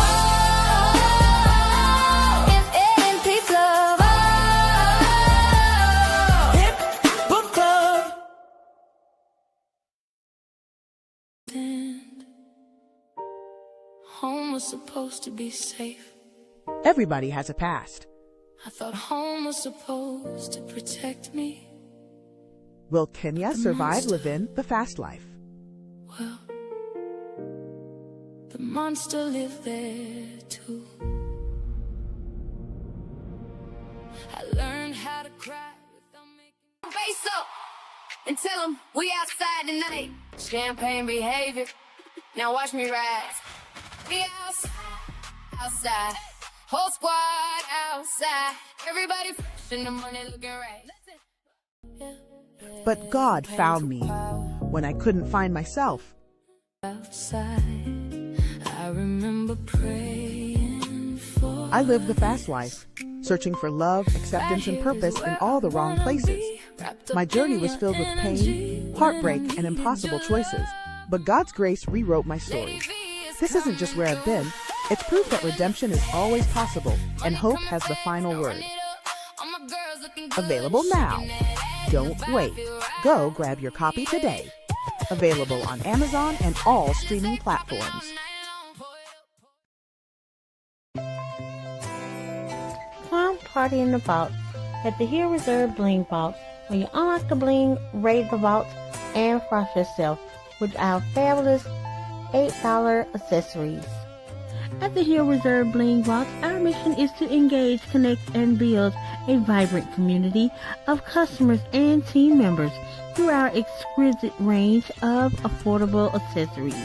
MP Club. Book club. Home was supposed to be safe. Everybody has a past. I thought home was supposed to protect me. Will Kenya survive L.U.V.E, the fast life? Well, the monster lived there too. I learned how to cry without making face up and tell them we outside tonight. Champagne behavior. Now watch me rise. We outside. Whole squad outside. Everybody fresh in the morning looking right. But God found me when I couldn't find myself. Outside, I remember praying for. I lived the fast life, searching for love, acceptance, and purpose in all the wrong places. My journey was filled with pain, heartbreak, and impossible choices. But God's grace rewrote my story. This isn't just where I've been. It's proof that redemption is always possible, and hope has the final word. Available now. Don't wait. Go grab your copy today. Available on Amazon and all streaming platforms. Come party in the vault at the Here Reserve Bling Vault. When you unlock the bling, raid the vault, and frost yourself with our fabulous $8 accessories. At the Here Reserve Bling Vault, our mission is to engage, connect, and build a vibrant community of customers and team members through our exquisite range of affordable accessories.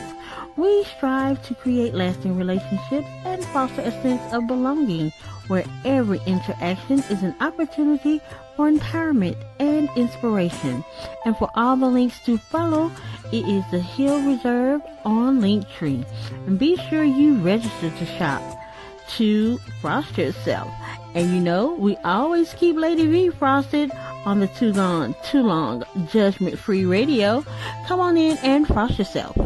We strive to create lasting relationships and foster a sense of belonging, where every interaction is an opportunity for empowerment and inspiration. And for all the links to follow, it is the Hill Reserve on Linktree. And be sure you register to shop to frost yourself. And you know, we always keep Lady V frosted on the Too Gone, Too Long Judgment-Free Radio. Come on in and frost yourself.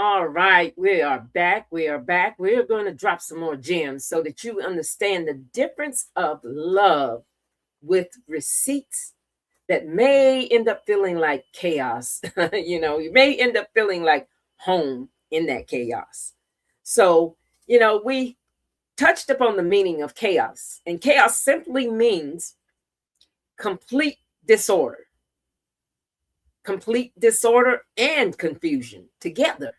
All right, we are back. We are back. We're going to drop some more gems so that you understand the difference of love with receipts that may end up feeling like chaos. You may end up feeling like home in that chaos. So, we touched upon the meaning of chaos, and chaos simply means complete disorder, and confusion together.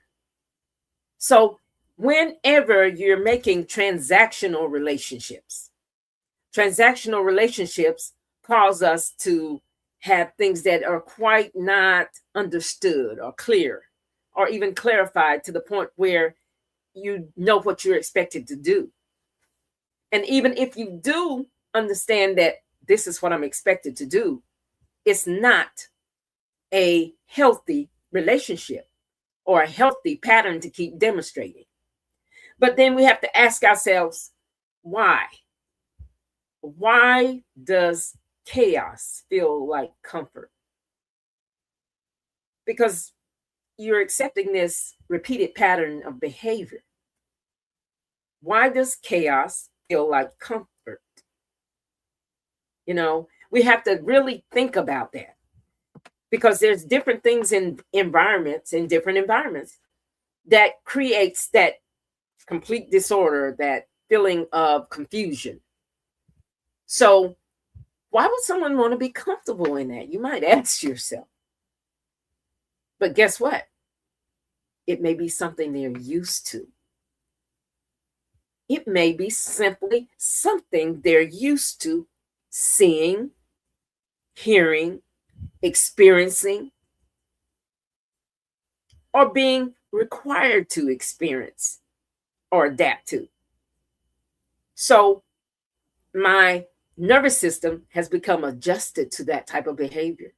So, whenever you're making transactional relationships cause us to have things that are quite not understood or clear or even clarified to the point where you know what you're expected to do. And even if you do understand that this is what I'm expected to do, it's not a healthy relationship or a healthy pattern to keep demonstrating. But then we have to ask ourselves, why? Why does chaos feel like comfort? Because you're accepting this repeated pattern of behavior. Why does chaos feel like comfort? We have to really think about that, because there's different things in different environments that creates that complete disorder, that feeling of confusion. So why would someone want to be comfortable in that? You might ask yourself. But guess what? It may be something they're used to. It may be simply something they're used to seeing, hearing, experiencing, or being required to experience or adapt to. So my nervous system has become adjusted to that type of behavior.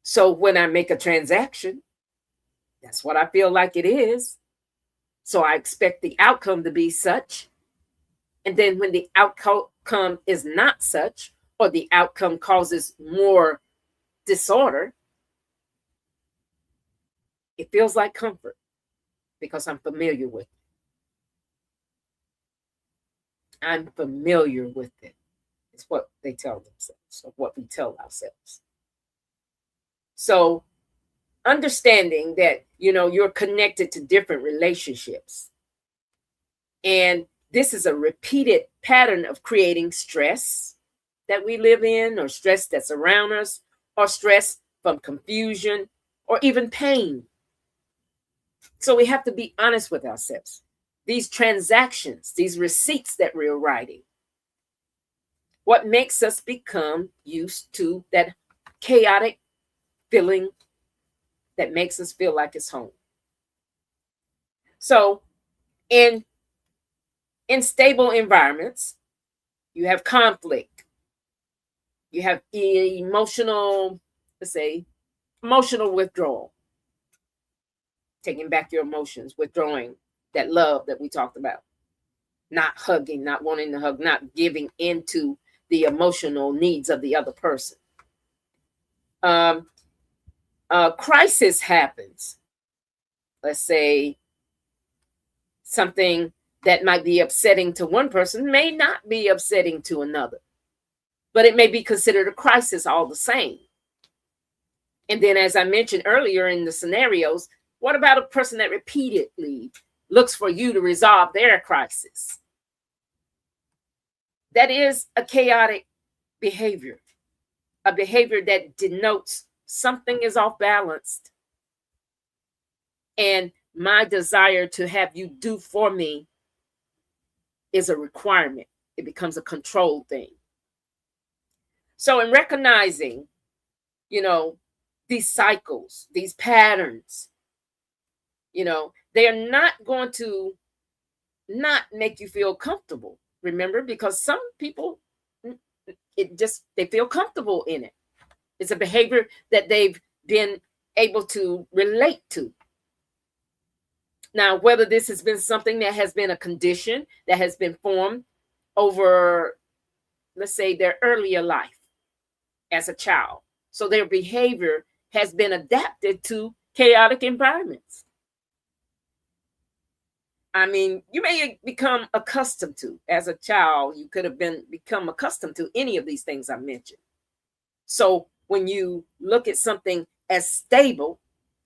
So when I make a transaction, that's what I feel like it is. So I expect the outcome to be such. And then when the outcome is not such, or the outcome causes more disorder, it feels like comfort because I'm familiar with it. I'm familiar with it. It's what they tell themselves, or what we tell ourselves. So understanding that, you're connected to different relationships. And this is a repeated pattern of creating stress that we live in, or stress that's around us, or stress from confusion, or even pain. So we have to be honest with ourselves. These transactions, these receipts that we're writing, what makes us become used to that chaotic feeling that makes us feel like it's home. So in stable environments, you have conflict. You have emotional withdrawal. Taking back your emotions, withdrawing that love that we talked about. Not hugging, not wanting to hug, not giving into the emotional needs of the other person. A crisis happens. Let's say something that might be upsetting to one person may not be upsetting to another, but it may be considered a crisis all the same. And then, as I mentioned earlier in the scenarios, what about a person that repeatedly looks for you to resolve their crisis? That is a chaotic behavior, a behavior that denotes something is off balanced. And my desire to have you do for me is a requirement. It becomes a control thing. So in recognizing, these cycles, these patterns, they are not going to not make you feel comfortable. Remember, because some people, they feel comfortable in it. It's a behavior that they've been able to relate to. Now, whether this has been something that has been a condition that has been formed over, let's say, their earlier life as a child. So their behavior has been adapted to chaotic environments. I mean, you may become accustomed to, as a child, you could have become accustomed to any of these things I mentioned. So when you look at something as stable,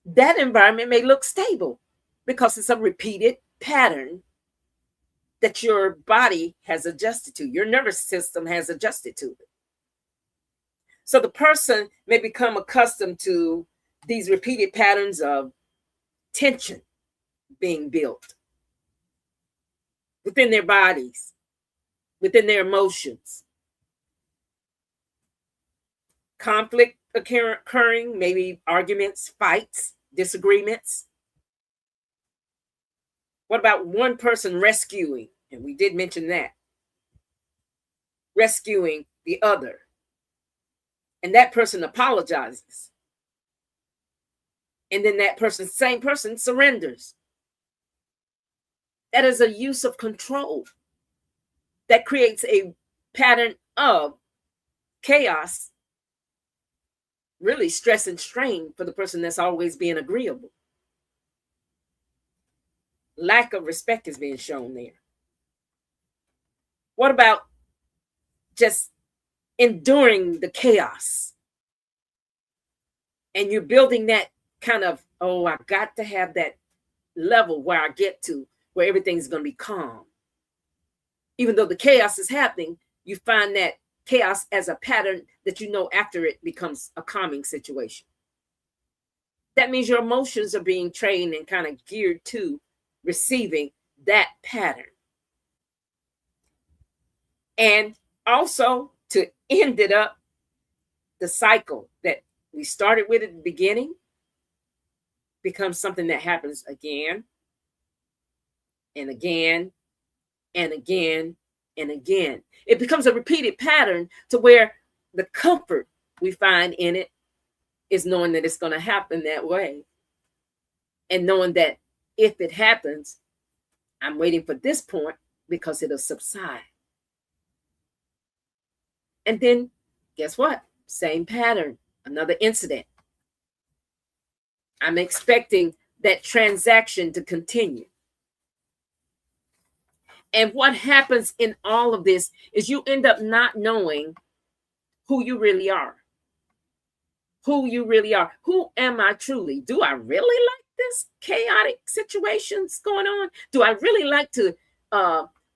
that environment may look stable because it's a repeated pattern that your body has adjusted to, your nervous system has adjusted to it. So the person may become accustomed to these repeated patterns of tension being built within their bodies, within their emotions. Conflict occurring, maybe arguments, fights, disagreements. What about one person rescuing? And we did mention that. Rescuing the other. And that person apologizes. And then that person, same person, surrenders. That is a use of control that creates a pattern of chaos, really stress and strain for the person that's always being agreeable. Lack of respect is being shown there. What about just enduring the chaos? And you're building that kind of, oh, I got to have that level where I get to, where everything's going to be calm. Even though the chaos is happening, you find that chaos as a pattern that you know after it becomes a calming situation. That means your emotions are being trained and kind of geared to receiving that pattern. And also to end it up, the cycle that we started with at the beginning becomes something that happens again and again and again and again. It becomes a repeated pattern to where the comfort we find in it is knowing that it's going to happen that way. And knowing that if it happens, I'm waiting for this point because it'll subside. And then guess what? Same pattern, another incident. I'm expecting that transaction to continue. And what happens in all of this is you end up not knowing who you really are. Who you really are. Who am I truly? Do I really like this chaotic situations going on? Do I really like to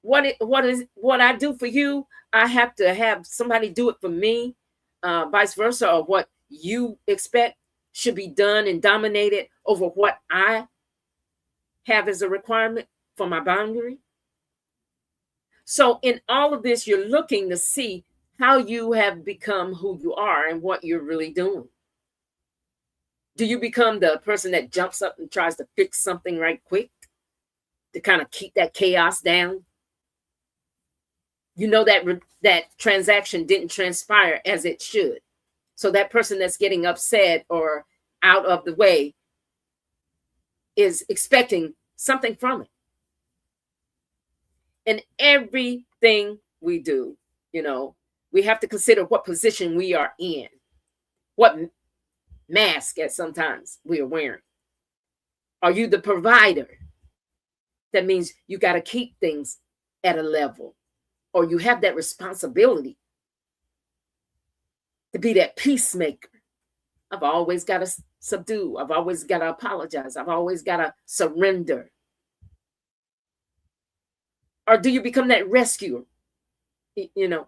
what I do for you? I have to have somebody do it for me, vice versa, or what you expect should be done and dominated over what I have as a requirement for my boundary. So in all of this, you're looking to see how you have become who you are and what you're really doing. Do you become the person that jumps up and tries to fix something right quick to kind of keep that chaos down? You know that transaction didn't transpire as it should. So that person that's getting upset or out of the way is expecting something from it. And everything we do, we have to consider what position we are in, what mask at sometimes we are wearing. Are you the provider? That means you got to keep things at a level, or you have that responsibility to be that peacemaker. I've always got to subdue. I've always got to apologize. I've always got to surrender. Or do you become that rescuer? Or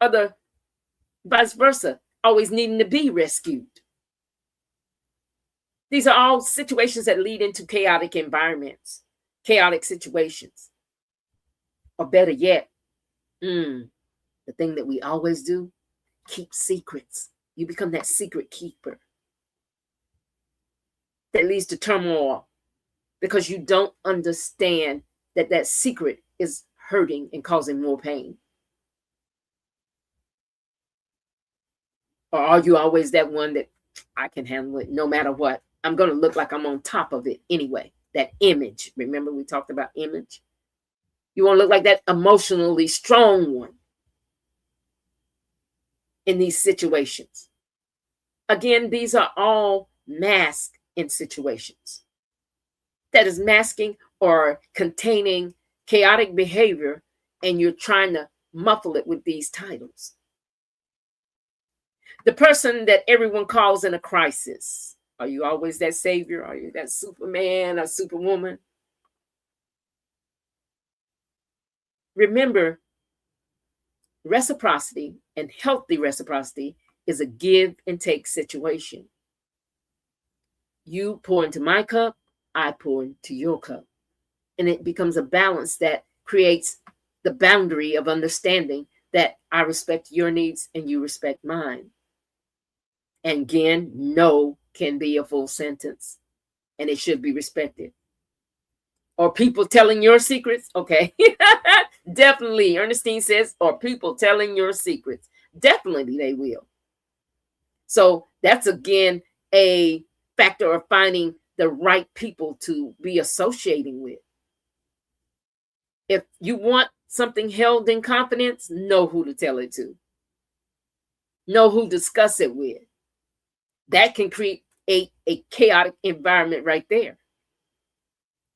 the vice versa, always needing to be rescued. These are all situations that lead into chaotic environments, chaotic situations. Or better yet, the thing that we always do, keep secrets. You become that secret keeper. That leads to turmoil because you don't understand that secret is hurting and causing more pain. Or are you always that one that I can handle it no matter what? I'm going to look like I'm on top of it anyway. That image. Remember we talked about image? You want to look like that emotionally strong one in these situations. Again, these are all masks in situations that is masking or containing chaotic behavior, and you're trying to muffle it with these titles. The person that everyone calls in a crisis. Are you always that savior? Are you that Superman or Superwoman? Remember, reciprocity and healthy reciprocity is a give and take situation. You pour into my cup, I pour into your cup. And it becomes a balance that creates the boundary of understanding that I respect your needs and you respect mine. And again, no can be a full sentence, and it should be respected. Or people telling your secrets? Okay. Definitely, Ernestine says, or people telling your secrets. Definitely they will. So that's again a factor of finding the right people to be associating with. If you want something held in confidence, know who to tell it to. Know who to discuss it with. That can create a chaotic environment right there.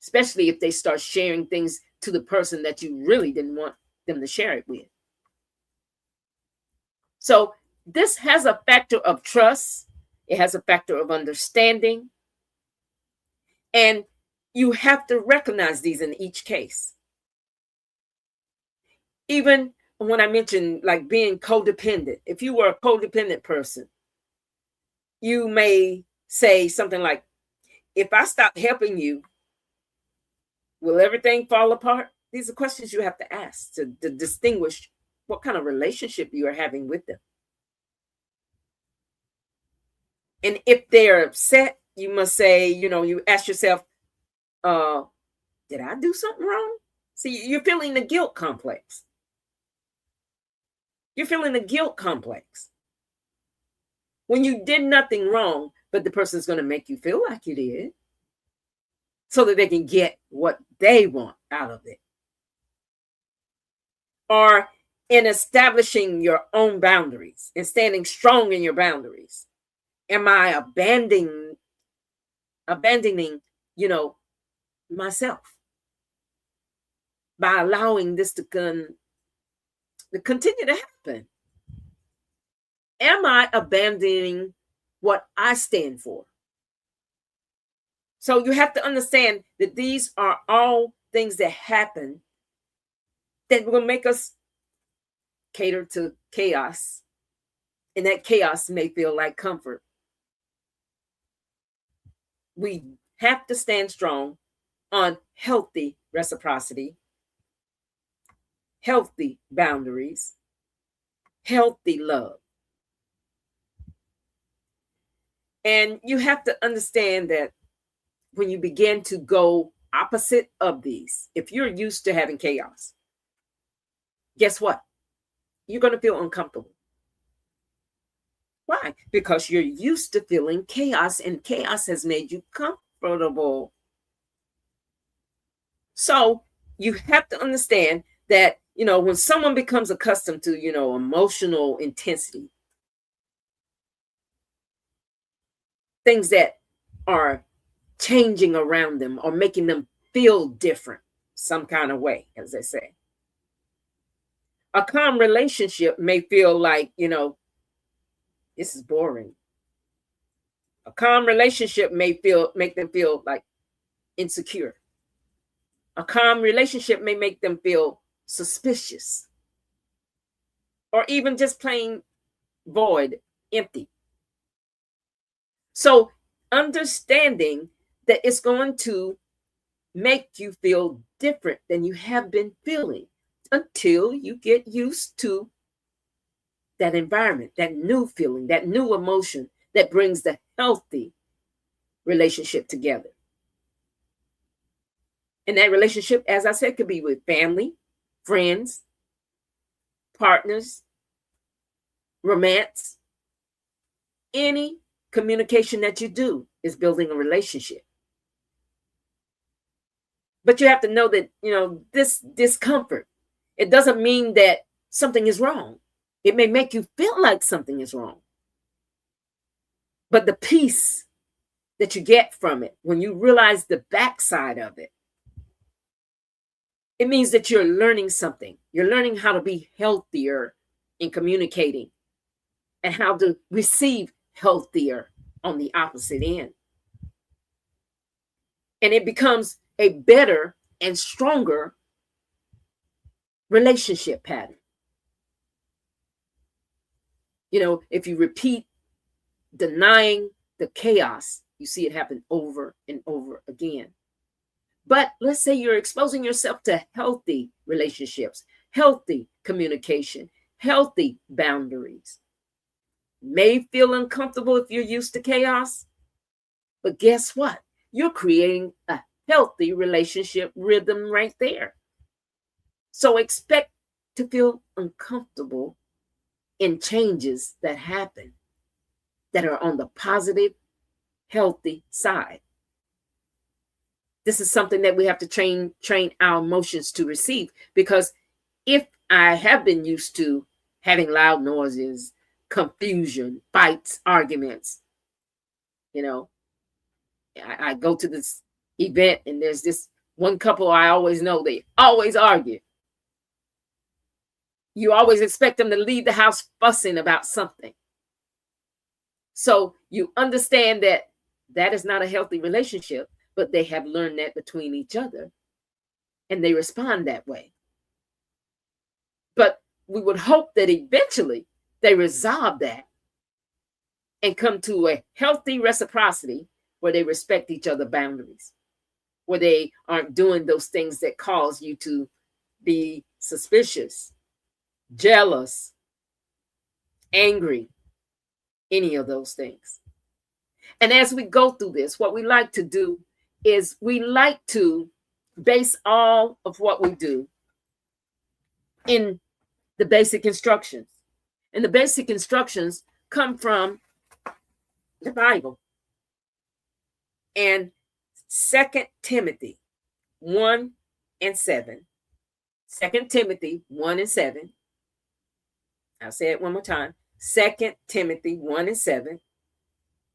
Especially if they start sharing things to the person that you really didn't want them to share it with. So this has a factor of trust. It has a factor of understanding. And you have to recognize these in each case. Even when I mentioned like being codependent, if you were a codependent person, you may say something like, if I stop helping you, will everything fall apart? These are questions you have to ask to distinguish what kind of relationship you are having with them. And if they're upset, you must say, you ask yourself, did I do something wrong? See, you're feeling the guilt complex. You're feeling the guilt complex. When you did nothing wrong, but the person's going to make you feel like you did so that they can get what they want out of it. Or in establishing your own boundaries and standing strong in your boundaries. Am I abandoning, myself by allowing this to continue to happen? Am I abandoning what I stand for? So you have to understand that these are all things that happen that will make us cater to chaos. And that chaos may feel like comfort. We have to stand strong on healthy reciprocity, healthy boundaries, healthy love. And you have to understand that when you begin to go opposite of these, if you're used to having chaos, guess what? You're going to feel uncomfortable. Why? Because you're used to feeling chaos, and chaos has made you comfortable. So you have to understand that, when someone becomes accustomed to, emotional intensity, things that are changing around them or making them feel different some kind of way, as they say. A calm relationship may feel like, this is boring. A calm relationship may make them feel like insecure. A calm relationship may make them feel suspicious, or even just plain void, empty. So understanding that it's going to make you feel different than you have been feeling until you get used to that environment, that new feeling, that new emotion that brings the healthy relationship together. And that relationship, as I said, could be with family, friends, partners, romance. Any communication that you do is building a relationship. But you have to know that, this discomfort, it doesn't mean that something is wrong. It may make you feel like something is wrong. But the peace that you get from it, when you realize the backside of it, it means that you're learning something. You're learning how to be healthier in communicating and how to receive healthier on the opposite end. And it becomes a better and stronger relationship pattern. You know, if you repeat denying the chaos, you see it happen over and over again. But let's say you're exposing yourself to healthy relationships, healthy communication, healthy boundaries. May feel uncomfortable if you're used to chaos, but guess what? You're creating a healthy relationship rhythm right there. So expect to feel uncomfortable in changes that happen that are on the positive, healthy side. This is something that we have to train our emotions to receive, because if I have been used to having loud noises, confusion, fights, arguments, you know, I go to this event and there's this one couple I always know, they always argue. You always expect them to leave the house fussing about something. So you understand that that is not a healthy relationship, but they have learned that between each other and they respond that way. But we would hope that eventually they resolve that and come to a healthy reciprocity where they respect each other's boundaries, where they aren't doing those things that cause you to be suspicious, jealous, angry, any of those things. And as we go through this, what we like to do is we like to base all of what we do in the basic instructions. And the basic instructions come from the Bible. And 2 Timothy 1 and 7. 2 Timothy 1 and 7. I'll say it one more time. 2 Timothy 1 and 7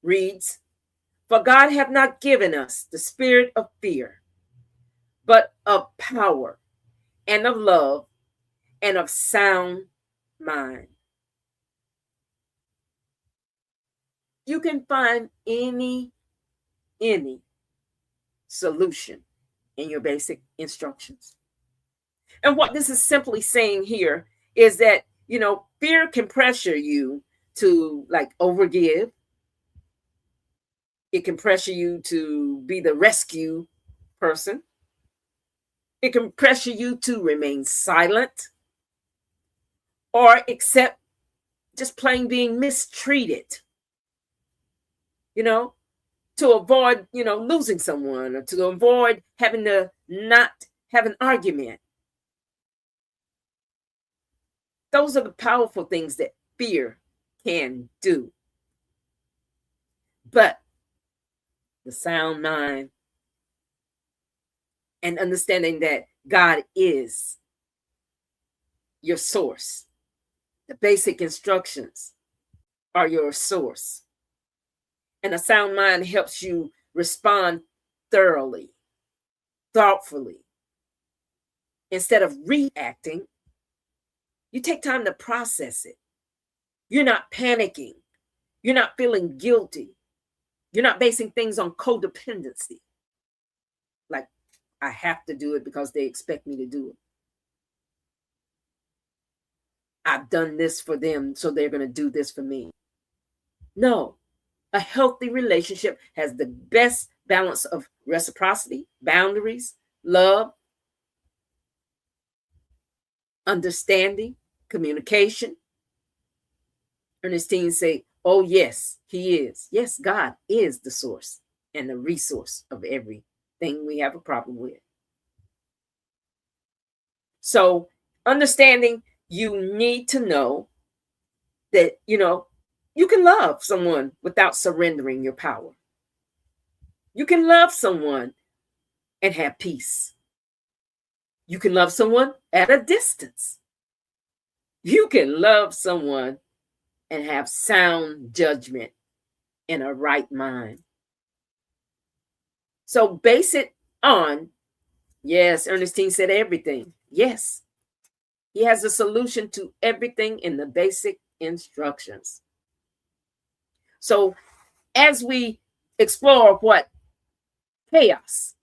reads, "For God hath not given us the spirit of fear, but of power and of love and of sound mind." You can find any solution in your basic instructions. And what this is simply saying here is that, you know, fear can pressure you to like overgive. It can pressure you to be the rescue person. It can pressure you to remain silent or accept just plain being mistreated, you know, to avoid, you know, losing someone or to avoid having to not have an argument. Those are the powerful things that fear can do. But the sound mind and understanding that God is your source. The basic instructions are your source. And a sound mind helps you respond thoroughly, thoughtfully. Instead of reacting, you take time to process it. You're not panicking. You're not feeling guilty. You're not basing things on codependency. Like, I have to do it because they expect me to do it. I've done this for them, so they're going to do this for me. No, a healthy relationship has the best balance of reciprocity, boundaries, love, understanding, communication. Ernestine say, oh, yes, he is. Yes, God is the source and the resource of everything we have a problem with. So understanding, you need to know that, you know, you can love someone without surrendering your power. You can love someone and have peace. You can love someone at a distance. You can love someone and have sound judgment and a right mind. So base it on, yes, Ernestine said everything. Yes, he has a solution to everything in the basic instructions. So as we explore what chaos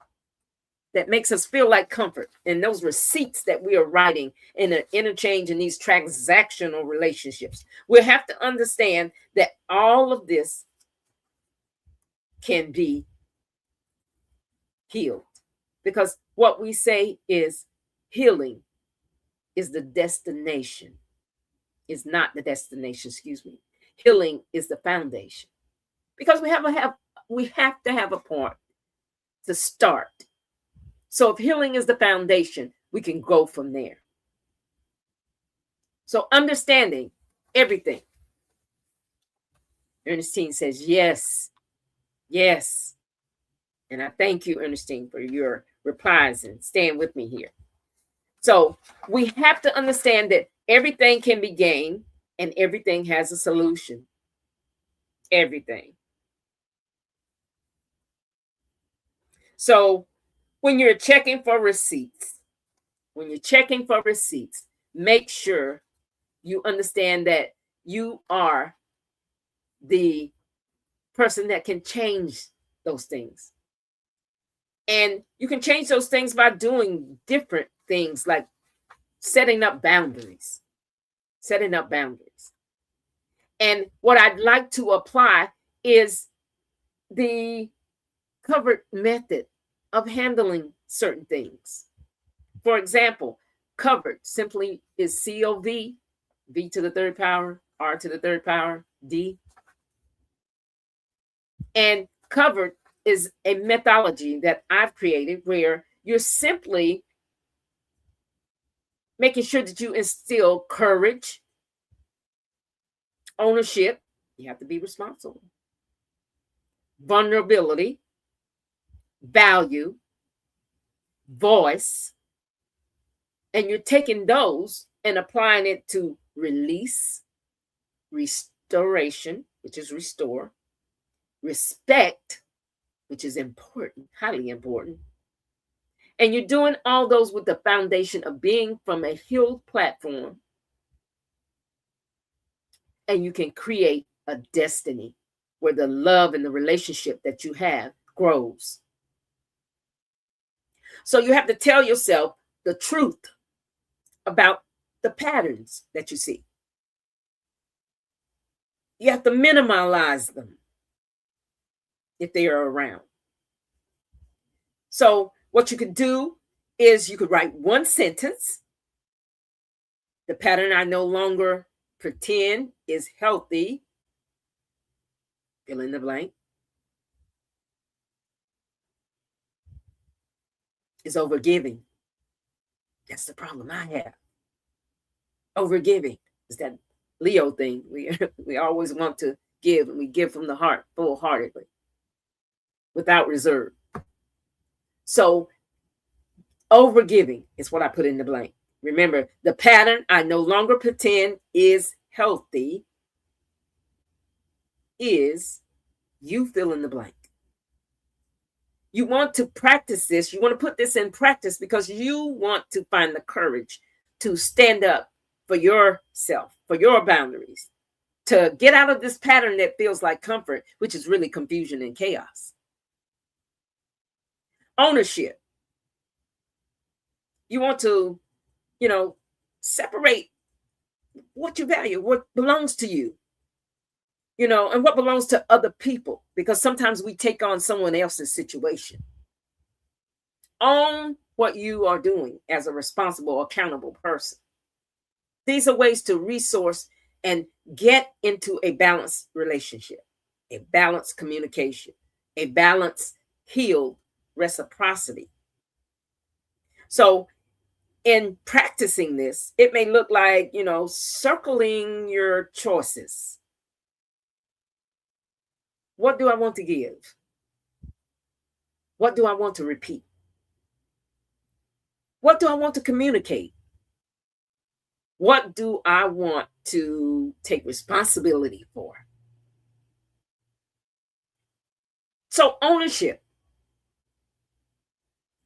that makes us feel like comfort and those receipts that we are writing in an interchange in these transactional relationships, we have to understand that all of this can be healed, because what we say is healing is the destination, is not the destination, excuse me. Healing is the foundation, because we have to have a point to start. So if healing is the foundation, we can go from there. So understanding everything. Ernestine says, yes, yes. And I thank you, Ernestine, for your replies and staying with me here. So we have to understand that everything can be gained and everything has a solution. Everything. So when you're checking for receipts, make sure you understand that you are the person that can change those things. And you can change those things by doing different things, like setting up boundaries. And what I'd like to apply is the covered method of handling certain things. For example, covered simply is C-O-V, V to the third power, R to the third power, D. And covered is a methodology that I've created where you're simply making sure that you instill courage, ownership, you have to be responsible, vulnerability, value, voice, and you're taking those and applying it to release, restoration, which is restore, respect, which is important, highly important. And you're doing all those with the foundation of being from a healed platform. And you can create a destiny where the love and the relationship that you have grows. So you have to tell yourself the truth about the patterns that you see. You have to minimize them if they are around. So what you could do is you could write one sentence. The pattern I no longer pretend is healthy. Fill in the blank. Is overgiving. That's the problem I have. Overgiving is that Leo thing. We always want to give, and we give from the heart, full-heartedly, without reserve. So overgiving is what I put in the blank. Remember, the pattern I no longer pretend is healthy is, you fill in the blank. You want to practice this. You want to put this in practice because you want to find the courage to stand up for yourself, for your boundaries, to get out of this pattern that feels like comfort, which is really confusion and chaos. Ownership. You want to, separate what you value, what belongs to you, and what belongs to other people, because sometimes we take on someone else's situation. Own what you are doing as a responsible, accountable person. These are ways to resource and get into a balanced relationship, a balanced communication, a balanced, healed reciprocity. So in practicing this, it may look like, circling your choices. What do I want to give? What do I want to repeat? What do I want to communicate? What do I want to take responsibility for? So ownership.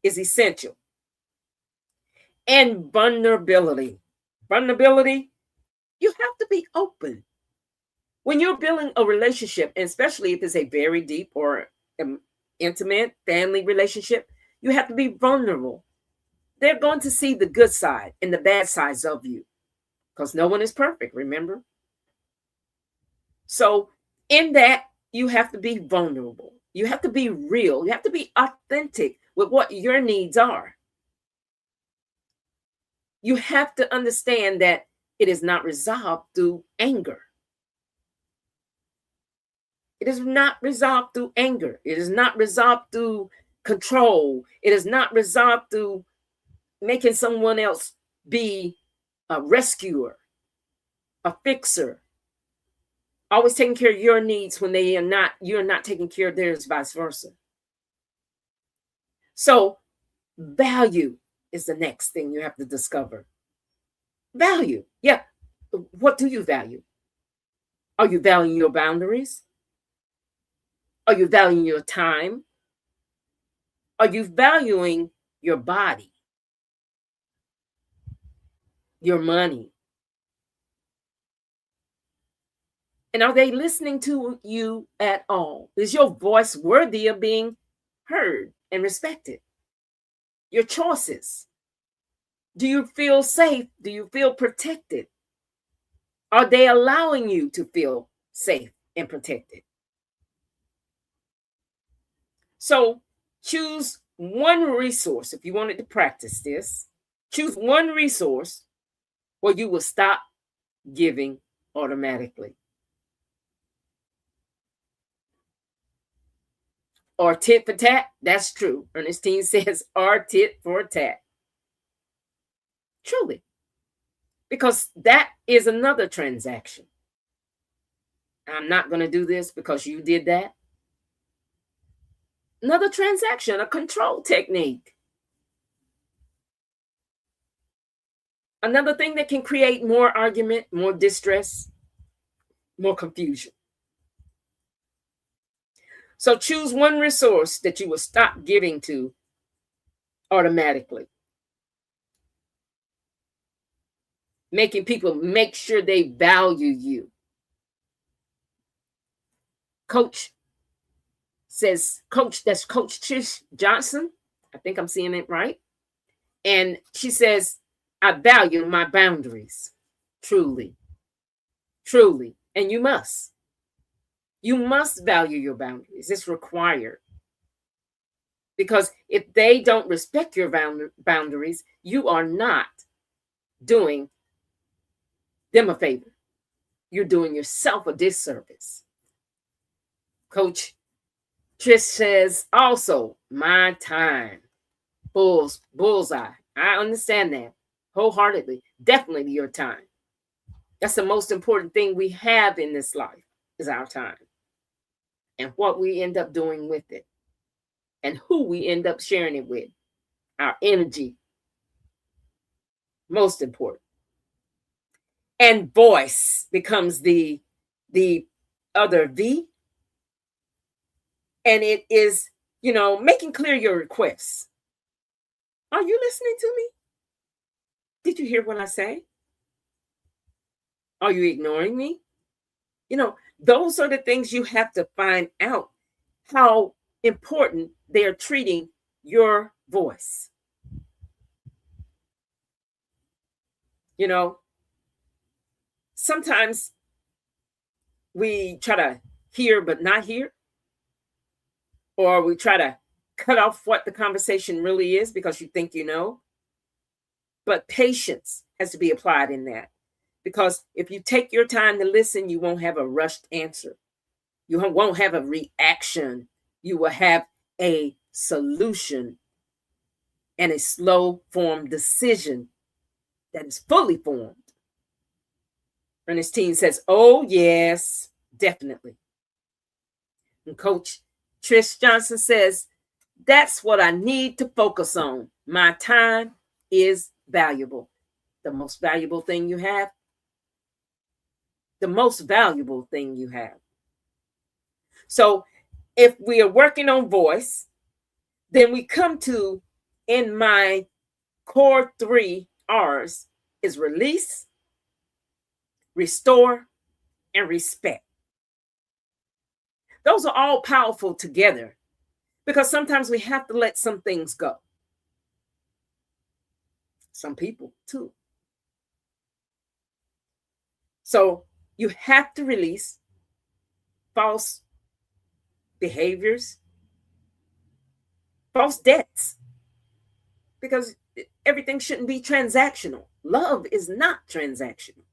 is essential. And vulnerability. Vulnerability, you have to be open. When you're building a relationship, and especially if it's a very deep or intimate family relationship, you have to be vulnerable. They're going to see the good side and the bad sides of you because no one is perfect, remember? So, in that, you have to be vulnerable. You have to be real. You have to be authentic with what your needs are. You have to understand that it is not resolved through anger. It is not resolved through anger. It is not resolved through control. It is not resolved through making someone else be a rescuer, a fixer, always taking care of your needs when you're not taking care of theirs, vice versa. So value is the next thing you have to discover. Value. Yeah. What do you value? Are you valuing your boundaries? Are you valuing your time? Are you valuing your body? Your money? And are they listening to you at all? Is your voice worthy of being heard and respected? Your choices. Do you feel safe? Do you feel protected? Are they allowing you to feel safe and protected? So choose one resource. If you wanted to practice this, choose one resource where you will stop giving automatically. Or tit for tat, that's true. Ernestine says, or tit for tat. Truly. Because that is another transaction. I'm not going to do this because you did that. Another transaction, a control technique. Another thing that can create more argument, more distress, more confusion. So choose one resource that you will stop giving to automatically. Making people make sure they value you. Coach says, that's Coach Trish Johnson. I think I'm seeing it right. And she says, I value my boundaries. Truly. Truly. And you must. You must value your boundaries. It's required. Because if they don't respect your boundaries, you are not doing them a favor. You're doing yourself a disservice. Coach Trish says also, my time. Bullseye. I understand that wholeheartedly. Definitely your time. That's the most important thing we have in this life is our time. And what we end up doing with it. And who we end up sharing it with. Our energy. Most important. And voice becomes the other V. And it is, making clear your requests. Are you listening to me? Did you hear what I say? Are you ignoring me? Those are the things you have to find out how important they are treating your voice. Sometimes we try to hear but not hear, or we try to cut off what the conversation really is because you think you know. But patience has to be applied in that. Because if you take your time to listen, you won't have a rushed answer. You won't have a reaction. You will have a solution and a slow formed decision that is fully formed. Ernestine says, oh, yes, definitely. And Coach Trish Johnson says, that's what I need to focus on. My time is valuable. The most valuable thing you have. The most valuable thing you have. So if we are working on voice, then we come to in my core 3 R's is release, restore, and respect. Those are all powerful together because sometimes we have to let some things go. Some people too. So you have to release false behaviors, false debts, because everything shouldn't be transactional. Love is not transactional.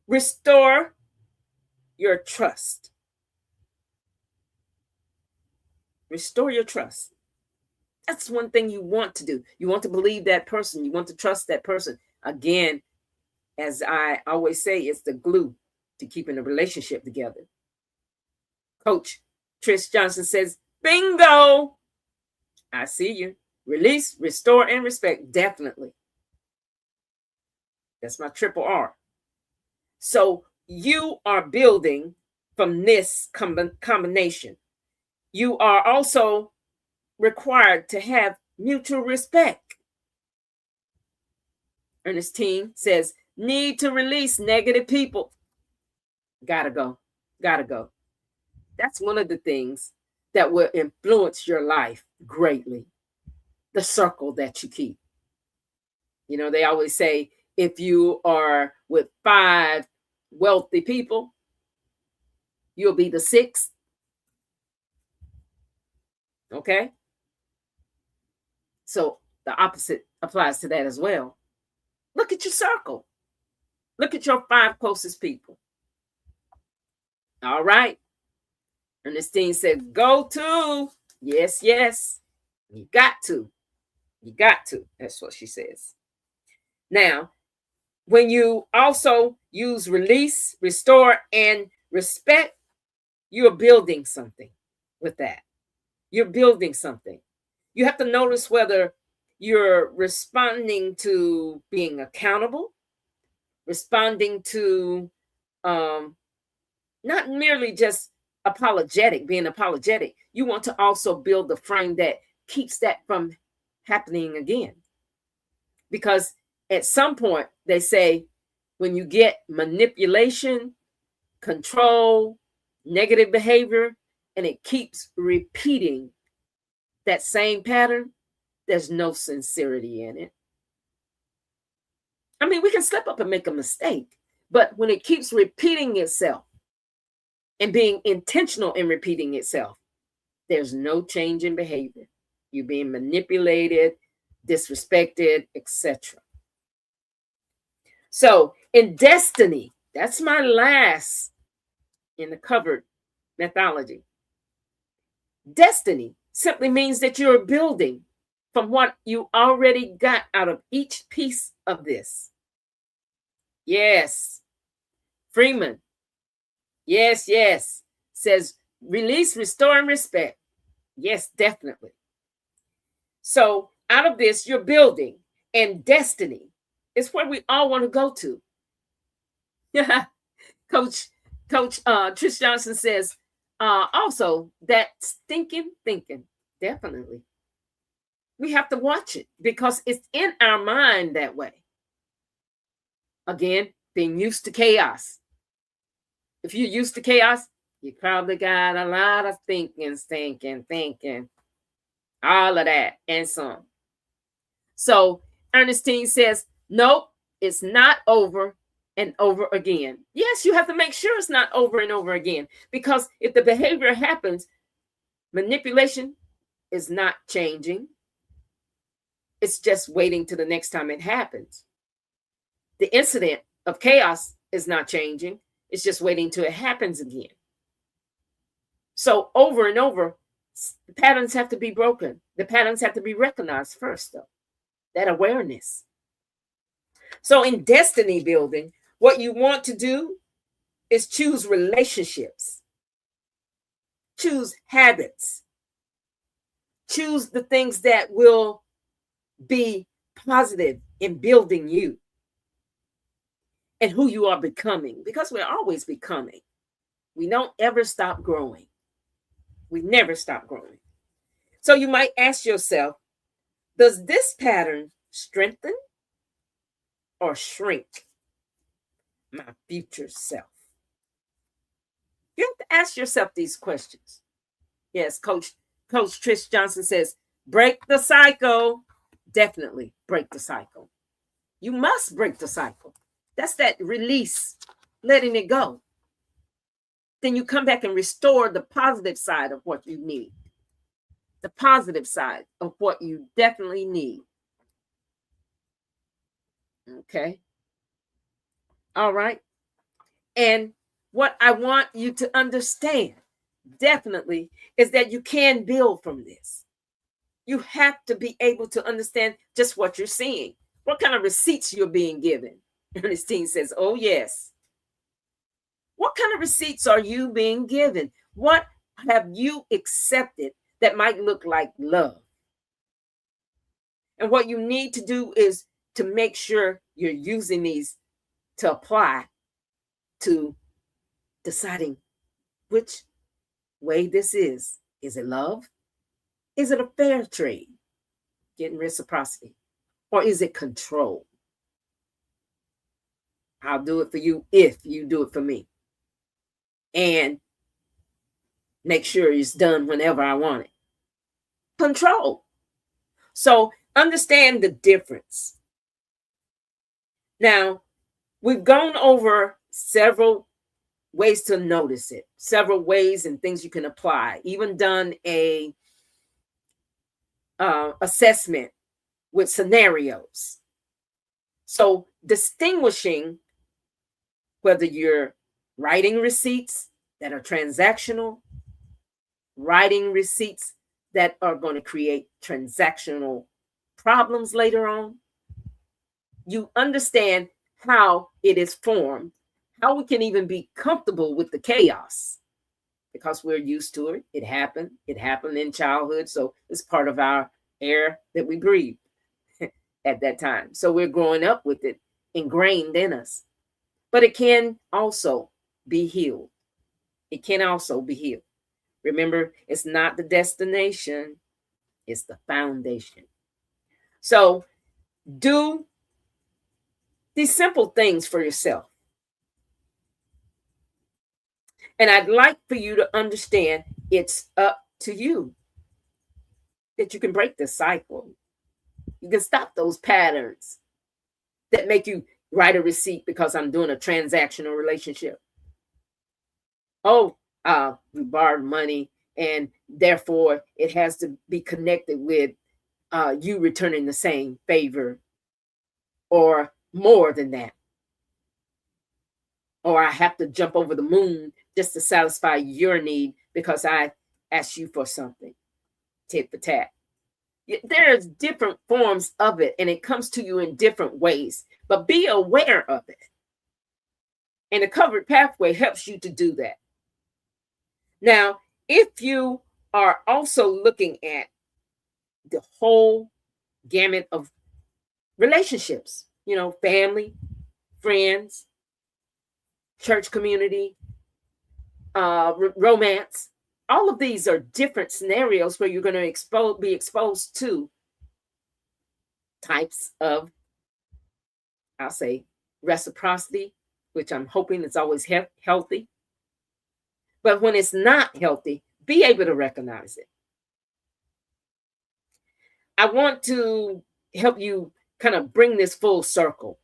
Restore your trust. Restore your trust. That's one thing you want to do. You want to believe that person. You want to trust that person. Again, as I always say, it's the glue to keeping a relationship together. Coach Trish Johnson says, bingo. I see you. Release, restore, and respect. Definitely. That's my triple R. So you are building from this combination. You are also required to have mutual respect. Ernestine says, need to release negative people. Gotta go. Gotta go. That's one of the things that will influence your life greatly. The circle that you keep. You know, they always say, if you are with 5 wealthy people, you'll be the 6th. Okay? So the opposite applies to that as well. Look at your circle. Look at your 5 closest people. All right. Ernestine said, go to. Yes, yes. You got to. You got to. That's what she says. Now, when you also use release, restore, and respect, you're building something with that. You're building something. You have to notice whether you're responding to being accountable, responding to not merely just being apologetic. You want to also build the frame that keeps that from happening again. Because at some point, they say, when you get manipulation, control, negative behavior, and it keeps repeating that same pattern, there's no sincerity in it. I mean, we can slip up and make a mistake, but when it keeps repeating itself and being intentional in repeating itself, there's no change in behavior. You're being manipulated, disrespected, etc. So in destiny, that's my last in the covered methodology. Destiny simply means that you're building from what you already got out of each piece of this. Yes. Freeman. Yes, yes. Says release, restore, and respect. Yes, definitely. So out of this, you're building, and destiny is where we all want to go to. Coach Trish Johnson says, also that stinking thinking, definitely. We have to watch it because it's in our mind that way. Again, being used to chaos. If you're used to chaos, you probably got a lot of thinking, all of that and some. So Ernestine says, nope, it's not over and over again. Yes, you have to make sure it's not over and over again, because if the behavior happens, manipulation is not changing. It's just waiting till the next time it happens. The incident of chaos is not changing. It's just waiting till it happens again. So over and over, the patterns have to be broken. The patterns have to be recognized first, though. That awareness. So in destiny building, what you want to do is choose relationships, choose habits, choose the things that will be positive in building you and who you are becoming, because we're always becoming. We don't ever stop growing. We never stop growing. So you might ask yourself, Does this pattern strengthen or shrink my future self? You have to ask yourself these questions. Yes, Coach Trish Johnson says, break the cycle. Definitely break the cycle. You must break the cycle. That's that release, letting it go. Then you come back and restore the positive side of what you need. The positive side of what you definitely need. Okay. All right. And what I want you to understand definitely is that you can build from this. You have to be able to understand just what you're seeing. What kind of receipts you're being given. Ernestine says, oh, yes. What kind of receipts are you being given? What have you accepted that might look like love? And what you need to do is to make sure you're using these to apply to deciding which way this is. Is it love? Is it a fair trade? Getting reciprocity? Or is it control? I'll do it for you if you do it for me. And make sure it's done whenever I want it. Control. So understand the difference. Now, we've gone over several ways to notice it, several ways and things you can apply, even done a assessment with scenarios. So distinguishing whether you're writing receipts that are transactional, writing receipts that are going to create transactional problems later on, you understand how it is formed, how we can even be comfortable with the chaos because we're used to it. It happened in childhood. So it's part of our air that we breathe at that time. So we're growing up with it ingrained in us. But it can also be healed. It can also be healed. Remember, it's not the destination, it's the foundation. So do these simple things for yourself. And I'd like for you to understand it's up to you, that you can break the cycle. You can stop those patterns that make you write a receipt because I'm doing a transactional relationship. Oh, we borrowed money and therefore it has to be connected with you returning the same favor or more than that. Or I have to jump over the moon just to satisfy your need because I asked you for something. Tit for tat. There's different forms of it, and it comes to you in different ways. But be aware of it. And the covered pathway helps you to do that. Now, if you are also looking at the whole gamut of relationships, family, friends, church community, romance, all of these are different scenarios where you're going to be exposed to types of, I'll say, reciprocity, which I'm hoping is always healthy. But when it's not healthy, be able to recognize it. I want to help you kind of bring this full circle.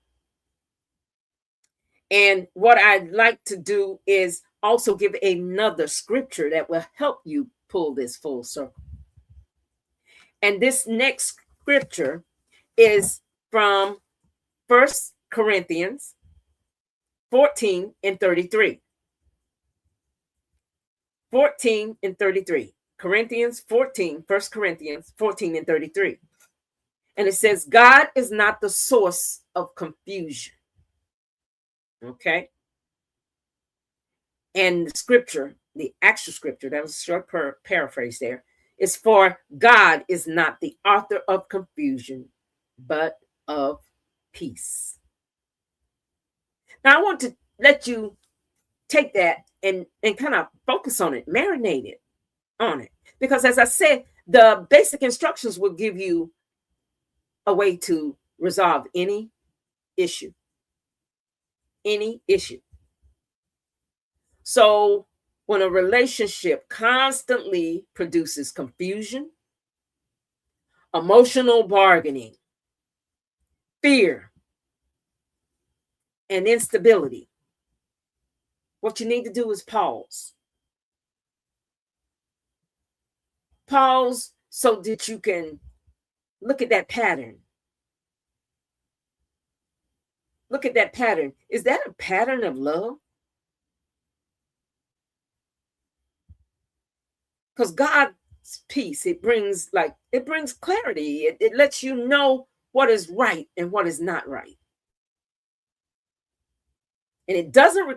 And what I'd like to do is also give another scripture that will help you pull this full circle. And this next scripture is from 1 Corinthians 14 and 33. 14 and 33. Corinthians 14, 1 Corinthians 14 and 33. And it says, God is not the source of confusion. Okay. And the scripture, the actual scripture, that was a short paraphrase there, is for God is not the author of confusion, but of peace. Now, I want to let you take that and kind of focus on it, marinate it on it. Because as I said, the basic instructions will give you a way to resolve any issue. Any issue. So when a relationship constantly produces confusion, emotional bargaining, fear, and instability, what you need to do is pause. Pause so that you can look at that pattern. Look at that pattern. Is that a pattern of love? Because God's peace, it brings clarity. It lets you know what is right and what is not right. And it does not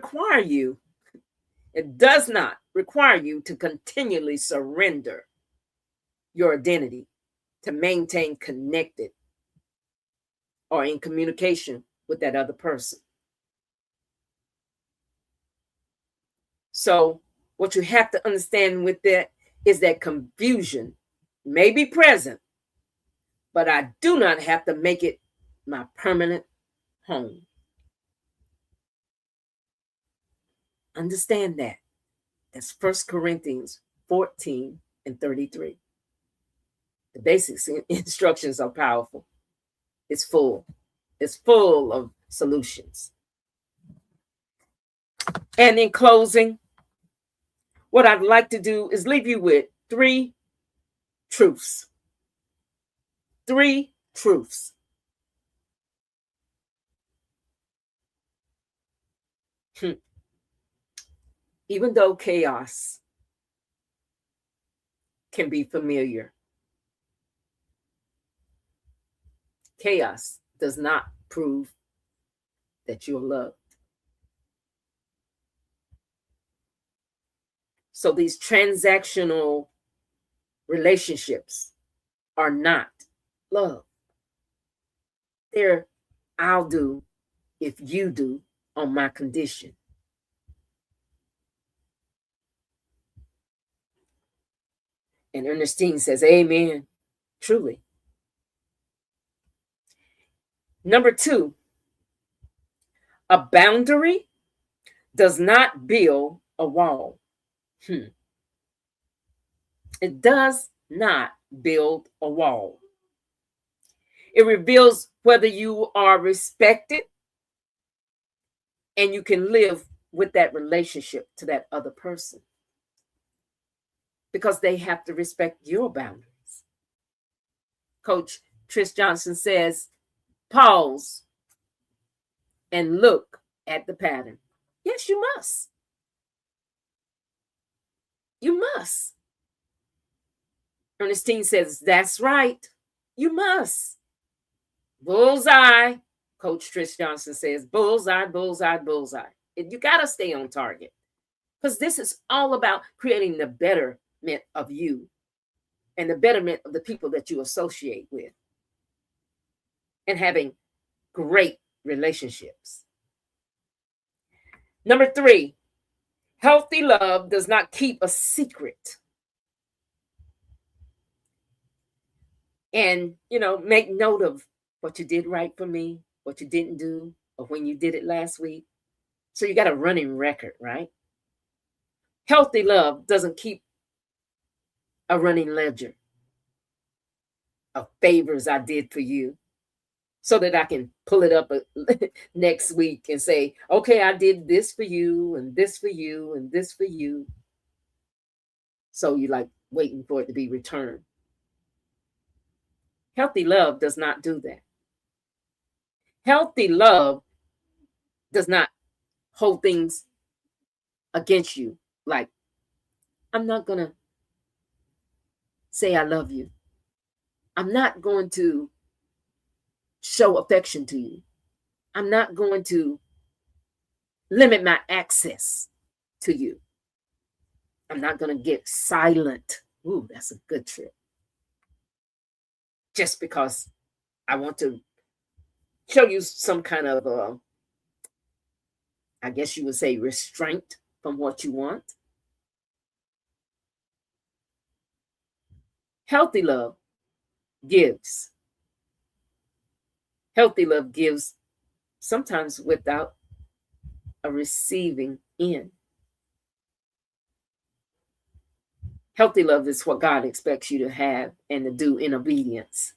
require you to continually surrender your identity to maintain connected or in communication with that other person. So what you have to understand with that is that confusion may be present, but I do not have to make it my permanent home. Understand that. That's 1 Corinthians 14 and 33. The basic instructions are powerful. It's full of solutions. And in closing, what I'd like to do is leave you with 3 truths. 3 truths. Even though chaos can be familiar, chaos does not prove that you're loved. So these transactional relationships are not love. They're I'll do if you do on my condition. And Ernestine says, amen. Truly. Number 2, a boundary does not build a wall. It does not build a wall. It reveals whether you are respected and you can live with that relationship to that other person, because they have to respect your boundaries. Coach Trish Johnson says, pause and look at the pattern. Yes, you must. You must. Ernestine says, that's right. You must. Bullseye. Coach Trish Johnson says, bullseye, bullseye, bullseye. You got to stay on target, because this is all about creating the betterment of you and the betterment of the people that you associate with and having great relationships. Number 3, healthy love does not keep a secret. And, make note of what you did right for me, what you didn't do, or when you did it last week. So you got a running record, right? Healthy love doesn't keep a running ledger of favors I did for you so that I can pull it up next week and say, okay, I did this for you and this for you and this for you. So you like waiting for it to be returned. Healthy love does not do that. Healthy love does not hold things against you. Like, I'm not going to say I love you. I'm not going to show affection to you. I'm not going to limit my access to you. I'm not going to get silent. Ooh, that's a good trick. Just because I want to show you some kind of, I guess you would say, restraint from what you want. Healthy love gives. Healthy love gives sometimes without a receiving in. Healthy love is what God expects you to have and to do in obedience.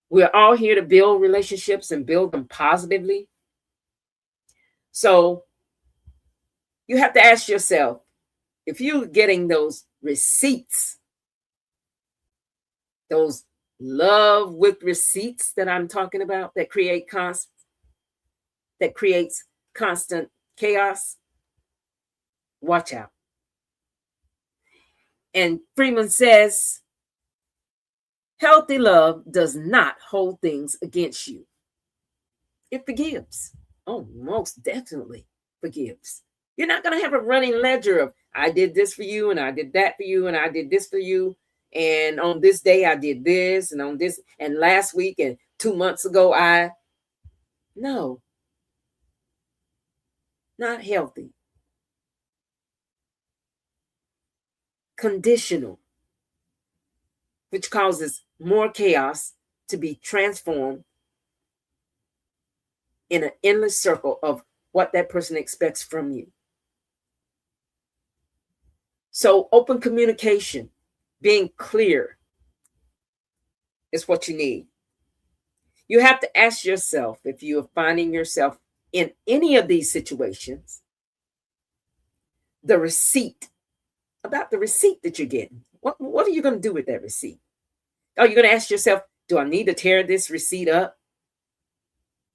We're all here to build relationships and build them positively. So you have to ask yourself, if you're getting those receipts, those love with receipts that I'm talking about that creates constant chaos, watch out. And Freeman says, healthy love does not hold things against you. It forgives. Oh, most definitely forgives. You're not going to have a running ledger of, I did this for you, and I did that for you, and I did this for you. And on this day, I did this, and on this, and last week, and 2 months ago, no, not healthy. Conditional, which causes more chaos to be transformed in an endless circle of what that person expects from you. So open communication, being clear is what you need. You have to ask yourself, if you are finding yourself in any of these situations, about the receipt that you're getting. What are you going to do with that receipt? Are you going to ask yourself, do I need to tear this receipt up?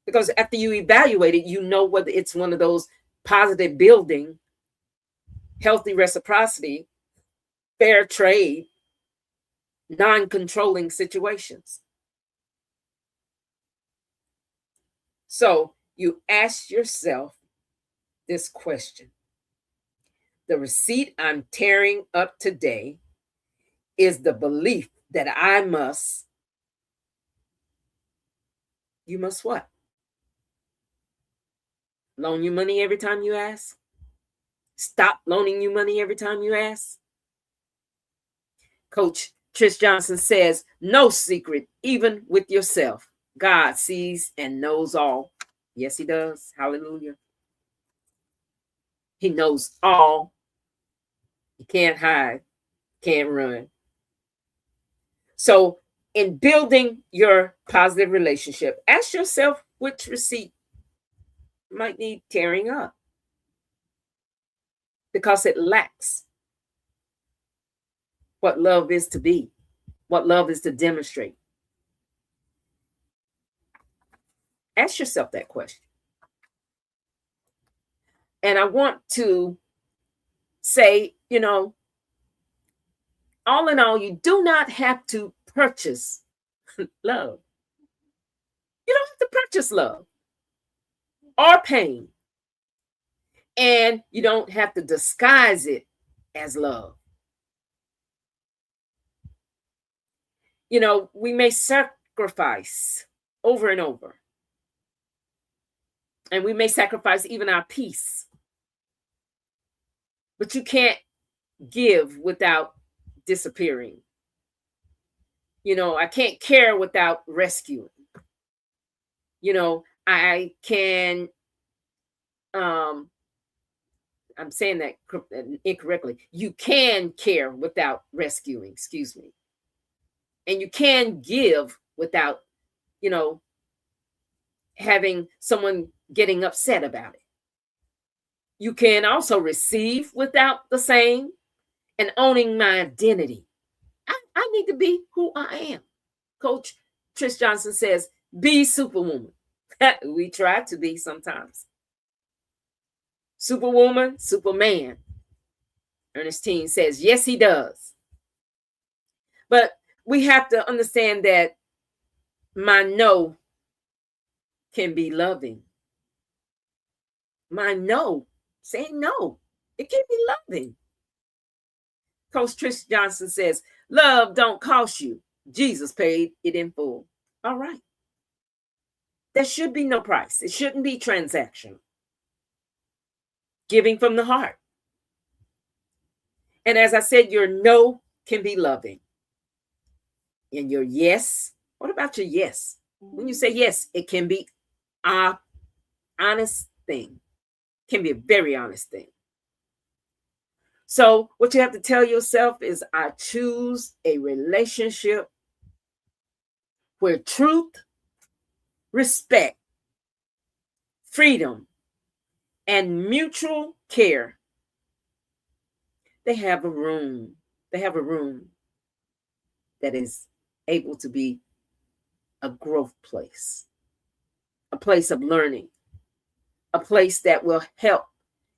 Because after you evaluate it, you know whether it's one of those positive building, healthy reciprocity, fair trade, non-controlling situations. So you ask yourself this question. The receipt I'm tearing up today is the belief that you must what? Loan you money every time you ask? Stop loaning you money every time you ask? Coach Trish Johnson says, no secret, even with yourself. God sees and knows all. Yes, he does. Hallelujah. He knows all. You can't hide, can't run. So in building your positive relationship, ask yourself which receipt might need tearing up because it lacks what love is to be, what love is to demonstrate. Ask yourself that question. And I want to say, all in all, you do not have to purchase love. You don't have to purchase love or pain. And you don't have to disguise it as love. We may sacrifice over and over. And we may sacrifice even our peace. But you can't give without disappearing. I can't care without rescuing. I can, I'm saying that incorrectly. You can care without rescuing, excuse me. And you can give without, having someone getting upset about it. You can also receive without the same and owning my identity. I need to be who I am. Coach Trish Johnson says, be superwoman. We try to be sometimes. Superwoman, Superman. Ernestine says, yes, he does. But we have to understand that my no can be loving. My no, saying no, it can be loving. Coach Trish Johnson says, love don't cost you. Jesus paid it in full. All right. There should be no price. It shouldn't be transactional. Giving from the heart. And as I said, your no can be loving. And your yes, what about your yes? When you say yes, it can be a honest thing, can be a very honest thing. So what you have to tell yourself is, I choose a relationship where truth, respect, freedom, and mutual care, they have a room. They have a room that is able to be a growth place, a place of learning, a place that will help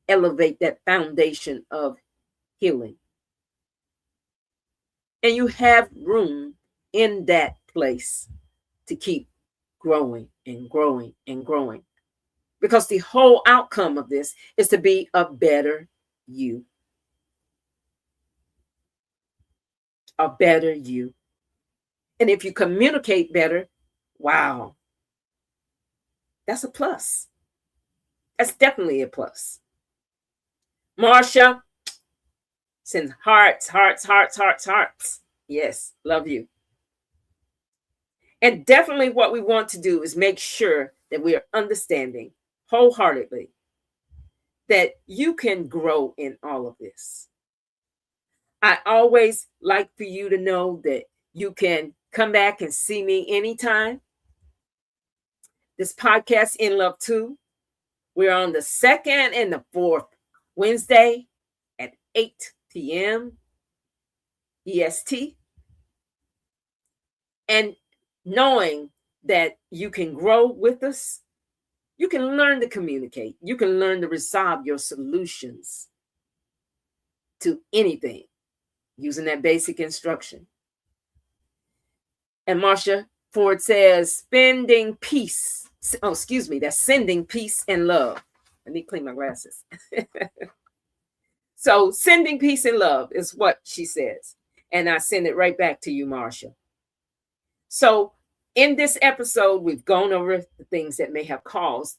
elevate that foundation of healing. And you have room in that place to keep growing and growing and growing. Because the whole outcome of this is to be a better you. A better you. And if you communicate better, wow, that's a plus. That's definitely a plus. Marsha, send hearts, hearts, hearts, hearts, hearts. Yes, love you. And definitely what we want to do is make sure that we are understanding wholeheartedly that you can grow in all of this. I always like for you to know that you can come back and see me anytime. This podcast, INN L.U.V.E.2, we're on the second and the fourth Wednesday at 8 p.m. EST. And knowing that you can grow with us, you can learn to communicate. You can learn to resolve your solutions to anything using that basic instruction. And Marsha Ford says, spending peace. Oh, excuse me. That's sending peace and love. I need to clean my glasses. So sending peace and love is what she says. And I send it right back to you, Marsha. So in this episode, we've gone over the things that may have caused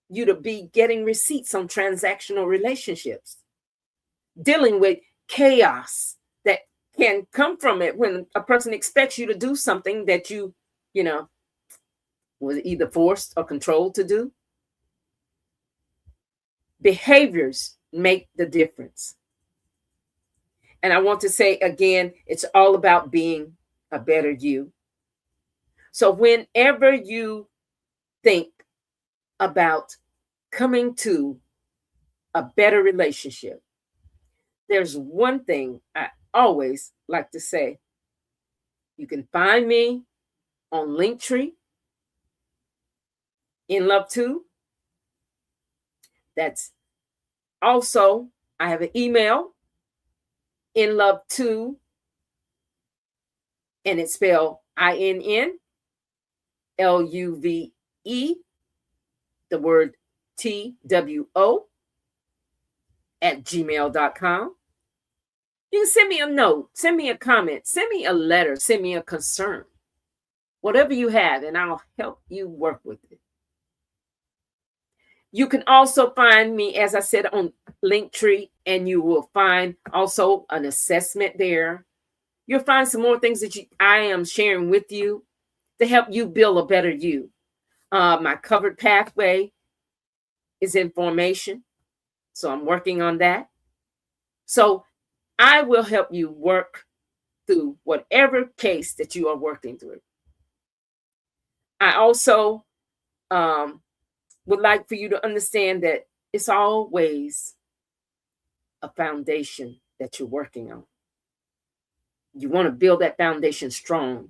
you to be getting receipts on transactional relationships, dealing with chaos that can come from it when a person expects you to do something that you was either forced or controlled to do. Behaviors make the difference. And I want to say again, it's all about being a better you. So whenever you think about coming to a better relationship, there's one thing I always like to say. You can find me on Linktree, INN L.U.V.E.2. That's also, I have an email, INN L.U.V.E.2, and it's spelled INN L.U.V.E., the word TWO, at gmail.com. You can send me a note, send me a comment, send me a letter, send me a concern, whatever you have, and I'll help you work with it. You can also find me, as I said, on Linktree, and you will find also an assessment there. You'll find some more things that I am sharing with you to help you build a better you. My covered pathway is in formation, so I'm working on that. So I will help you work through whatever case that you are working through. I also would like for you to understand that it's always a foundation that you're working on. You want to build that foundation strong.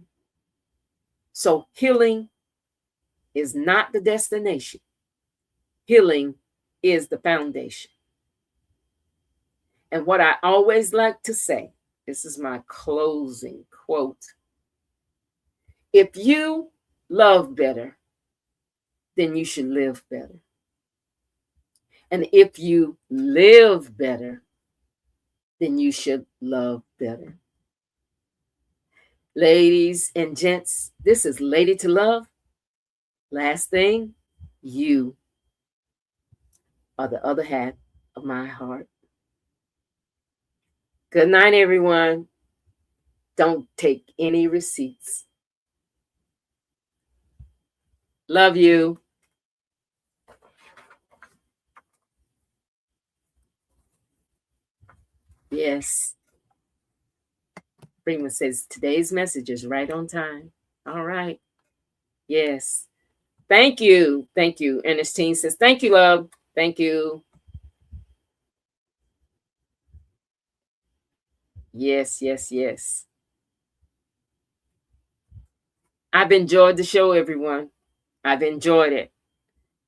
So healing is not the destination. Healing is the foundation. And what I always like to say, this is my closing quote. If you love better, then you should live better. And if you live better, then you should love better. Ladies and gents, this is Lady to Love. Last thing, you are the other half of my heart. Good night, everyone. Don't take any receipts. Love you. Yes. Freeman says today's message is right on time. All right. Yes. Thank you. Thank you. Ernestine says, thank you, love. Thank you. Yes, yes, yes. I've enjoyed the show, everyone. I've enjoyed it.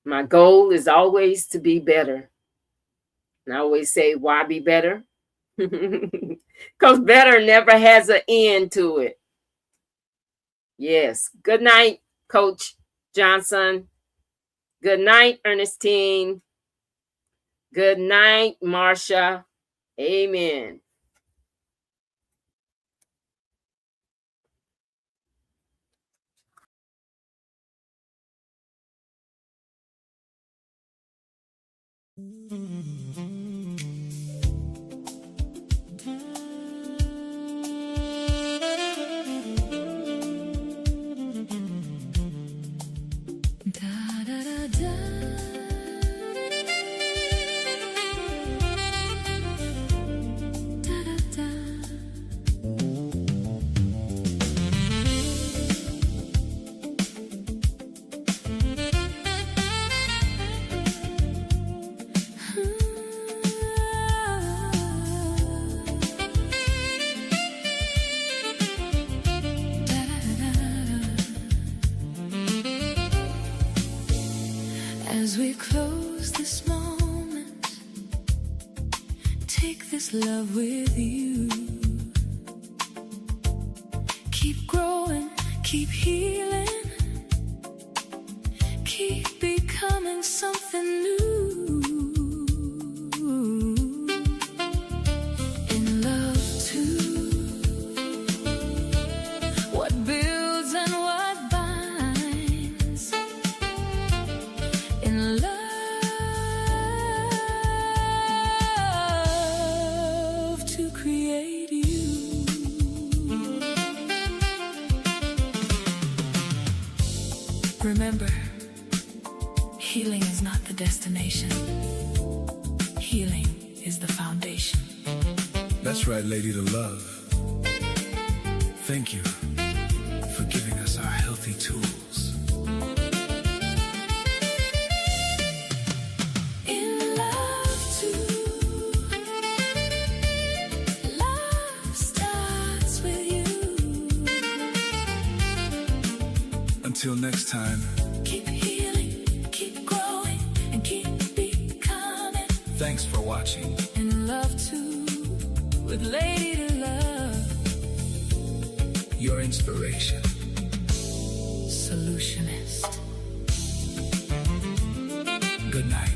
My goal is always to be better. And I always say, why be better? Because better never has an end to it. Yes. Good night, Coach Johnson. Good night, Ernestine. Good night, Marcia. Amen. As we close this moment, take this love with you. Keep growing, keep healing, keep becoming something new. In love too, what builds and what binds. In love to create you. Remember, healing is not the destination. Healing is the foundation. That's right, Lady to Love. Thank you for giving us our healthy tools. In love too, love starts with you. Until next time, Keep healing, keep growing, and keep becoming. thanks for watching. In love too, with Lady to Love. Your inspiration. Solutionist. Good night.